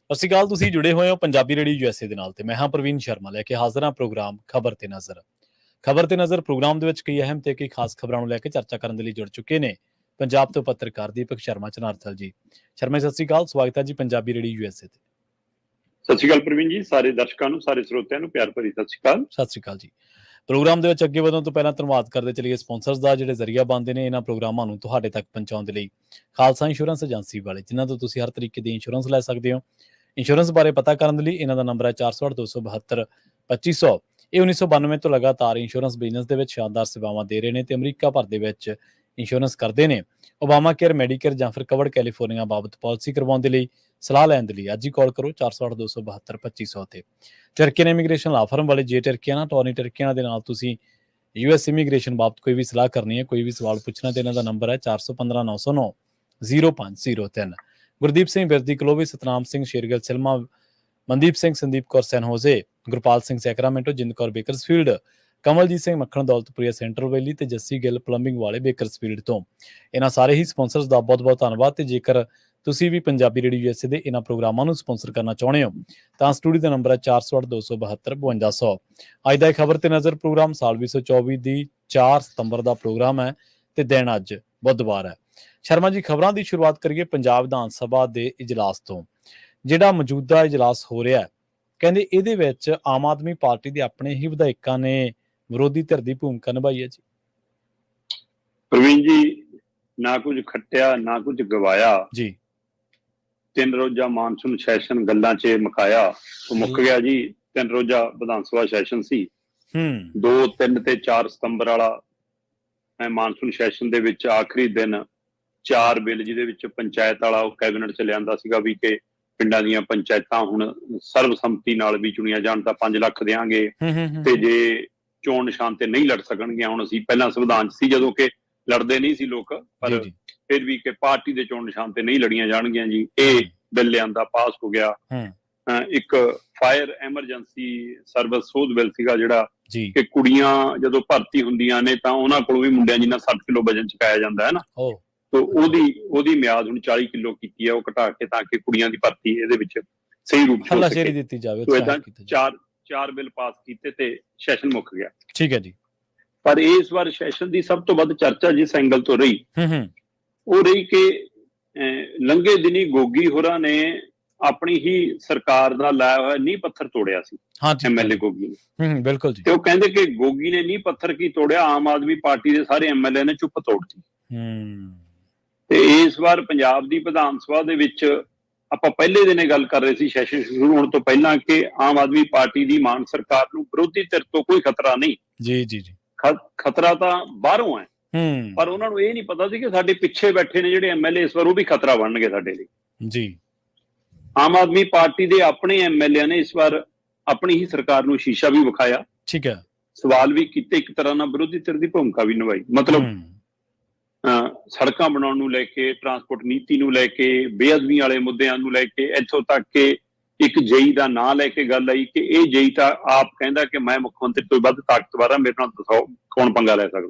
ਸਤਿ ਸ਼੍ਰੀ ਅਕਾਲ। ਤੁਸੀਂ ਜੁੜੇ ਹੋਏ ਹੋ ਪੰਜਾਬੀ ਰੇਡੀਓ USA ਦੇ ਨਾਲ ਤੇ ਮੈਂ ਹਾਂ ਪ੍ਰਵੀਨ ਸ਼ਰਮਾ ਲੈ ਕੇ ਹਾਜ਼ਰ ਹਾਂ ਪ੍ਰੋਗਰਾਮ ਖਬਰ ਤੇ ਨਜ਼ਰ ਪ੍ਰੋਗਰਾਮ ਦੇ ਵਿੱਚ ਕਈ ਅਹਿਮ ਤੇ ਕਈ ਖਾਸ ਖਬਰਾਂ ਨੂੰ ਲੈ ਕੇ ਚਰਚਾ ਕਰਨ ਦੇ ਲਈ ਜੁੜ ਚੁੱਕੇ ਨੇ ਪੰਜਾਬ ਤੋਂ ਪੱਤਰਕਾਰ ਦੀਪਕ ਸ਼ਰਮਾ ਚਨਾਰਥਲ ਜੀ। ਸ਼ਰਮਾ ਸਤਿ ਸ਼੍ਰੀ ਅਕਾਲ, ਸਵਾਗਤ ਹੈ ਜੀ ਪੰਜਾਬੀ ਰੇਡੀਓ USA ਤੇ। ਸਤਿ ਸ਼੍ਰੀ ਅਕਾਲ ਪ੍ਰਵੀਨ ਜੀ, ਸਾਰੇ ਦਰਸ਼ਕਾਂ ਨੂੰ, ਸਾਰੇ ਸਰੋਤਿਆਂ ਨੂੰ ਪਿਆਰ ਭਰੀ ਸਤਿ ਸ਼੍ਰੀ ਅਕਾਲ। ਸਤਿ ਸ਼੍ਰੀ ਅਕਾਲ ਜੀ। ਪ੍ਰੋਗਰਾਮ ਦੇ ਵਿੱਚ ਅੱਗੇ ਵਧਣ ਤੋਂ ਪਹਿਲਾਂ ਧੰਨਵਾਦ ਕਰਦੇ ਚਲੀਏ ਸਪਾਂਸਰਸ ਦਾ, ਜਿਹੜੇ ਜ਼ਰੀਆ ਬਣਦੇ ਨੇ ਇਹਨਾਂ ਪ੍ਰੋਗਰਾਮਾਂ ਨੂੰ ਤੁਹਾਡੇ ਤੱਕ ਪਹੁੰਚਾਉਣ ਦੇ ਲਈ। ਖਾਲਸਾ ਇੰਸ਼ੋਰੈਂਸ ਏਜੰਸੀ ਵਾਲੇ, ਜਿਨ੍ਹਾਂ ਤੋਂ ਤੁਸੀਂ ਹਰ ਤਰੀਕੇ ਦੀ ਇੰਸ਼ੋਰੈਂਸ ਲੈ ਸਕਦੇ ਹੋ। ਇੰਸ਼ੋਰੈਂਸ ਬਾਰੇ ਪਤਾ ਕਰਨ ਦੇ ਲਈ ਇਹਨਾਂ ਦਾ ਨੰਬਰ ਹੈ 408-272-2500। ਇਹ 1992 ਤੋਂ ਲਗਾਤਾਰ ਇੰਸ਼ੋਰੈਂਸ ਬਿਜ਼ਨਸ ਦੇ ਵਿੱਚ ਸ਼ਾਨਦਾਰ ਸੇਵਾਵਾਂ ਦੇ ਰਹੇ ਨੇ ਤੇ ਅਮਰੀਕਾ ਭਰ ਦੇ ਵਿੱਚ ਇੰਸ਼ੋਰੈਂਸ ਕਰਦੇ ਨੇ। ਓਬਾਮਾ ਕੇਅਰ, ਮੈਡੀਕੇਅਰ ਜਾਂ ਫਿਰ ਕਵਰਡ ਕੈਲੀਫੋਰਨੀਆ ਬਾਬਤ ਪਾਲਿਸੀ ਕਰਵਾਉਣ ਦੇ ਲਈ, ਸਲਾਹ ਲੈਣ ਦੇ ਲਈ ਅੱਜ ਹੀ ਕਾਲ ਕਰੋ 408-272-2500 ਤੇ। ਟਰਕੀਅਨ ਇਮੀਗ੍ਰੇਸ਼ਨ ਲਾ ਫਰਮ ਵਾਲੇ ਜੇ ਟਰਕੀਆਨਾ, ਟੋਨੀ ਟਰਕੀਆਨਾ ਦੇ ਨਾਲ ਤੁਸੀਂ US ਇਮੀਗ੍ਰੇਸ਼ਨ ਬਾਬਤ ਕੋਈ ਵੀ ਸਲਾਹ ਕਰਨੀ ਹੈ, ਕੋਈ ਵੀ ਸਵਾਲ ਪੁੱਛਣਾ ਤੇ ਇਹਨਾਂ ਦਾ ਨੰਬਰ ਹੈ 4159090503। Gurdeep Singh Birdi, ਕਲੋਵੀ, Satnam Singh, Shergill Selma, Mandeep Singh, Sandeep Kaur ਸੈਨਹੋਜ਼ੇ, Gurpal Singh Sacramento, Jind Kaur Bakersfield, Kamaljit Singh ਮੱਖਣ ਦੌਲਤਪੁਰੀਆ ਸੈਂਟਰਲ ਵੈਲੀ ਤੇ ਜੱਸੀ ਗਿੱਲ ਪਲੰਬਿੰਗ ਵਾਲੇ ਬੇਕਰਸਫੀਲਡ ਤੋਂ। ਇਹਨਾਂ ਸਾਰੇ ਹੀ ਸਪਾਂਸਰਸ ਦਾ ਬਹੁਤ ਬਹੁਤ ਧੰਨਵਾਦ। ਤੇ ਜੇਕਰ ਤੁਸੀਂ ਵੀ ਪੰਜਾਬੀ ਰੇਡੀਓ USA ਦੇ ਇਹਨਾਂ ਪ੍ਰੋਗਰਾਮਾਂ ਨੂੰ ਸਪਾਂਸਰ ਕਰਨਾ ਚਾਹੁੰਦੇ ਹੋ ਤਾਂ ਸਟੂਡੀਓ ਦਾ ਨੰਬਰ ਹੈ 408-272-5200। ਅੱਜ ਦਾ ਖਬਰ ਤੇ ਨਜ਼ਰ ਪ੍ਰੋਗਰਾਮ ਸਾਲ 2024 ਦੀ 4 ਸਤੰਬਰ ਦਾ ਪ੍ਰੋਗਰਾਮ ਹੈ ਤੇ ਦਿਨ ਅੱਜ ਬੁੱਧਵਾਰ ਹੈ। ਸ਼ਰਮਾ ਜੀ, ਖਬਰਾਂ ਦੀ ਸ਼ੁਰੂਆਤ ਕਰੀਏ ਪੰਜਾਬ ਵਿਧਾਨ ਸਭਾ ਦੇ ਇਜਲਾਸ ਤੋਂ। ਜਿਹੜਾ ਮੌਜੂਦਾ ਇਜਲਾਸ ਹੋ ਰਿਹਾ, ਕਹਿੰਦੇ ਇਹਦੇ ਵਿੱਚ ਆਮ ਆਦਮੀ ਪਾਰਟੀ ਦੇ ਆਪਣੇ ਹੀ ਵਿਧਾਇਕਾਂ ਨੇ ਵਿਰੋਧੀ ਧਿਰ ਦੀ ਭੂਮਿਕਾ ਨਿਭਾਈ ਹੈ ਜੀ। ਪ੍ਰਵੀਨ ਜੀ, ਨਾ ਕੁਝ ਖੱਟਿਆ ਨਾ ਕੁਝ ਗਵਾਇਆ ਜੀ। 3 ਰੋਜ਼ਾ ਮਾਨਸੂਨ ਸੈਸ਼ਨ ਗੱਲਾਂ 'ਚ ਮੁਕਾਇਆ ਤੋਂ ਮੁੱਕ ਗਿਆ ਜੀ। 3 ਰੋਜ਼ਾ ਵਿਧਾਨ ਸਭਾ ਸੈਸ਼ਨ ਸੀ। 2, 3 ਤੇ 4 ਸਤੰਬਰ ਵਾਲਾ ਮਾਨਸੂਨ ਸੈਸ਼ਨ ਦੇ ਵਿੱਚ ਆਖਰੀ ਦਿਨ 4 ਬਿੱਲ, ਜਿਹਦੇ ਵਿੱਚ ਪੰਚਾਇਤ ਵਾਲਾ ਉਹ ਕੈਬਨਿਟ 'ਚ ਲਿਆਂਦਾ ਸੀਗਾ ਵੀ ਕਿ ਪਿੰਡਾਂ ਦੀਆਂ ਪੰਚਾਇਤਾਂ ਹੁਣ ਸਰਬਸੰਮਤੀ ਨਾਲ ਵੀ ਚੁਣੀਆਂ ਜਾਣ ਤਾਂ 5 ਲੱਖ ਦੇਵਾਂਗੇ ਤੇ ਜੇ ਚੋਣ ਨਿਸ਼ਾਨ ਤੇ ਨਹੀਂ ਲੜ ਸਕਣਗੀਆਂ। ਹੁਣ ਅਸੀਂ ਪਹਿਲਾਂ ਸੰਵਿਧਾਨ 'ਚ ਸੀ ਜਦੋਂ ਕਿ ਲੜਦੇ ਨਹੀਂ ਸੀ ਲੋਕ, ਪਰ ਫਿਰ ਵੀ ਕਿ ਪਾਰਟੀ ਦੇ ਚੋਣ ਨਿਸ਼ਾਨ ਤੇ ਨਹੀਂ ਲੜੀਆਂ ਜਾਣਗੀਆਂ ਜੀ। ਇਹ ਬਿੱਲ ਲਿਆਂਦਾ, ਪਾਸ ਹੋ ਗਿਆ। ਇੱਕ ਫਾਇਰ ਐਮਰਜੈਂਸੀ ਸਰਵਿਸ ਸੋਧ ਬਿੱਲ ਸੀਗਾ ਜਿਹੜਾ ਕਿ ਕੁੜੀਆਂ ਜਦੋਂ ਭਰਤੀ ਹੁੰਦੀਆਂ ਨੇ ਤਾਂ ਉਹਨਾਂ ਕੋਲੋਂ ਵੀ ਮੁੰਡਿਆਂ ਜਿੰਨਾ 60 ਕਿਲੋ ਵਜਨ ਚੁਕਾਇਆ ਜਾਂਦਾ ਹੈ ਨਾ, ਤਾਂ ਉਹਦੀ ਮਿਆਦ ਹੁਣ 40 ਕਿਲੋ ਕੀਤੀ ਹੈ, ਉਹ ਘਟਾ ਕੇ, ਤਾਂ ਕਿ ਕੁੜੀਆਂ ਦੀ ਭਰਤੀ ਇਹਦੇ ਵਿੱਚ ਸਹੀ ਰੂਪ 'ਚ ਹੋ ਸਕੇ। ਦਿੱਤੀ ਜਾਵੇ। ਚਾਰ ਬਿੱਲ ਪਾਸ ਕੀਤੇ ਤੇ ਸੈਸ਼ਨ ਮੁੱਕ ਗਿਆ। ਠੀਕ ਹੈ ਜੀ। ਪਰ ਇਸ ਵਾਰ ਸੈਸ਼ਨ ਦੀ ਸਭ ਤੋਂ ਵੱਧ ਚਰਚਾ ਜਿਸ ਐਂਗਲ ਤੋਂ ਰਹੀ ਉਹ ਰਹੀ ਕਿ ਲੰਘੇ ਦਿਨੀ ਗੋਗੀ ਹੋਰਾਂ ਨੇ ਆਪਣੀ ਹੀ ਸਰਕਾਰ ਦਾ ਲਾਇਆ ਹੋਇਆ ਨੀਂਹ ਪੱਥਰ ਤੋੜਿਆ ਸੀ, MLA ਗੋਗੀ ਨੇ। ਬਿਲਕੁਲ ਜੀ। ਤੇ ਉਹ ਕਹਿੰਦੇ ਕਿ ਗੋਗੀ ਨੇ ਨੀਂਹ ਪੱਥਰ ਕੀ ਤੋੜਿਆ, ਆਮ ਆਦਮੀ ਪਾਰਟੀ ਦੇ ਸਾਰੇ MLA ਨੇ ਚੁੱਪ ਤੋੜਤੀ। ਤੇ ਇਸ ਵਾਰ ਪੰਜਾਬ ਦੀ ਵਿਧਾਨ ਸਭਾ ਦੇ ਵਿੱਚ ਆਪਾਂ ਪਹਿਲੇ ਦਿਨ ਇਹ ਗੱਲ ਕਰ ਰਹੇ ਸੀ ਸੈਸ਼ਨ ਸ਼ੁਰੂ ਹੋਣ ਤੋਂ ਪਹਿਲਾਂ ਕਿ ਆਮ ਆਦਮੀ ਪਾਰਟੀ ਦੀ ਮਾਨ ਸਰਕਾਰ ਨੂੰ ਵਿਰੋਧੀ ਧਿਰ ਤੋਂ ਕੋਈ ਖਤਰਾ ਨਹੀਂ। ਜੀ। ਖਤਰਾ ਤਾਂ ਬਾਹਰੋਂ ਹੈ, ਪਰ ਉਹਨਾਂ ਨੂੰ ਇਹ ਨਹੀਂ ਪਤਾ ਸੀ ਕਿ ਸਾਡੇ ਪਿੱਛੇ ਬੈਠੇ ਨੇ ਜਿਹੜੇ MLA ਇਸ ਵਾਰ ਉਹ ਵੀ ਖਤਰਾ ਬਣਨਗੇ ਸਾਡੇ ਲਈ ਜੀ। ਆਮ ਆਦਮੀ ਪਾਰਟੀ ਦੇ ਆਪਣੇ MLA ਨੇ ਇਸ ਵਾਰ ਆਪਣੀ ਹੀ ਸਰਕਾਰ ਨੂੰ ਸ਼ੀਸ਼ਾ ਵੀ ਵਿਖਾਇਆ। ਠੀਕ ਹੈ। ਸਵਾਲ ਵੀ ਕੀਤੇ, ਇੱਕ ਤਰ੍ਹਾਂ ਨਾਲ ਵਿਰੋਧੀ ਧਿਰ ਦੀ ਭੂਮਿਕਾ ਵੀ ਨਿਭਾਈ। ਮਤਲਬ ਸੜਕਾਂ ਬਣਾਉਣ ਨੂੰ ਲੈ ਕੇ, ਟਰਾਂਸਪੋਰਟ ਨੀਤੀ ਨੂੰ ਲੈ ਕੇ, ਬੇਅਦਬੀ ਵਾਲੇ ਮੁੱਦਿਆਂ ਨੂੰ ਲੈ ਕੇ, ਇੱਥੋਂ ਤੱਕ ਕਿ ਇੱਕ ਜੇਈ ਦਾ ਨਾਂ ਲੈ ਕੇ ਗੱਲ ਆਈ ਕਿ ਇਹ ਜੇਈ ਤਾਂ ਆਪ ਕਹਿੰਦਾ ਕਿ ਮੈਂ ਮੁੱਖ ਮੰਤਰੀ ਤੋਂ ਵੱਧ ਤਾਕਤਵਰ ਹਾਂ, ਮੇਰੇ ਨਾਲ ਦੱਸੋ ਕੌਣ ਪੰਗਾ ਲੈ ਸਕਦਾ।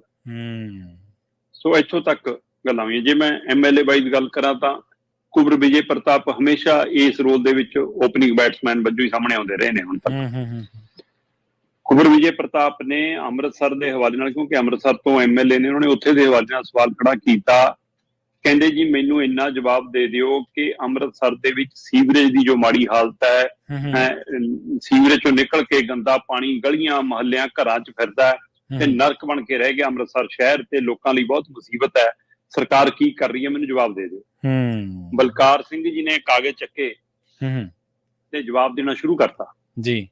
ਸੋ ਇੱਥੋਂ ਤੱਕ ਗੱਲਾਂ ਹੋਈਆਂ। ਜੇ ਮੈਂ MLA ਵਾਈਜ਼ ਗੱਲ ਕਰਾਂ ਤਾਂ ਕੁਬਰ ਵਿਜੇ ਪ੍ਰਤਾਪ ਹਮੇਸ਼ਾ ਇਸ ਰੋਲ ਦੇ ਵਿੱਚ ਓਪਨਿੰਗ ਬੈਟਸਮੈਨ ਵਜੋਂ ਹੀ ਸਾਹਮਣੇ ਆਉਂਦੇ ਰਹੇ ਨੇ ਹੁਣ ਤੱਕ। ਕੁਬਰ ਵਿਜੇ ਪ੍ਰਤਾਪ ਨੇ ਅੰਮ੍ਰਿਤਸਰ ਦੇ ਹਵਾਲੇ ਨਾਲ, ਕਿਉਂਕਿ ਅੰਮ੍ਰਿਤਸਰ ਤੋਂ MLA ਨੇ, ਉਹਨਾਂ ਨੇ ਉੱਥੇ ਦੇ ਹਵਾਲੇ ਨਾਲ ਸਵਾਲ ਖੜਾ ਕੀਤਾ। ਕਹਿੰਦੇ ਜੀ ਮੈਨੂੰ ਇੰਨਾ ਜਵਾਬ ਦੇ ਦਿਓ ਕਿ ਅੰਮ੍ਰਿਤਸਰ ਦੇ ਵਿੱਚ ਸੀਵਰੇਜ ਦੀ ਜੋ ਮਾੜੀ ਹਾਲਤ ਹੈ, ਸੀਵਰੇਜ ਚੋਂ ਨਿਕਲ ਕੇ ਗੰਦਾ ਪਾਣੀ ਗਲੀਆਂ ਮੁਹੱਲਿਆਂ ਘਰਾਂ 'ਚ ਫਿਰਦਾ ਤੇ ਨਰਕ ਬਣ ਕੇ ਰਹਿ ਗਿਆ ਅੰਮ੍ਰਿਤਸਰ ਸ਼ਹਿਰ, ਤੇ ਲੋਕਾਂ ਲਈ ਬਹੁਤ ਮੁਸੀਬਤ ਹੈ। ਸਰਕਾਰ ਕੀ ਕਰ ਰਹੀ ਹੈ, ਮੈਨੂੰ ਜਵਾਬ ਦੇ ਦਿਓ। ਬਲਕਾਰ ਸਿੰਘ ਜੀ ਨੇ ਕਾਗਜ਼ ਚੱਕੇ ਤੇ ਜਵਾਬ ਦੇਣਾ ਸ਼ੁਰੂ ਕਰਤਾ ਜੀ।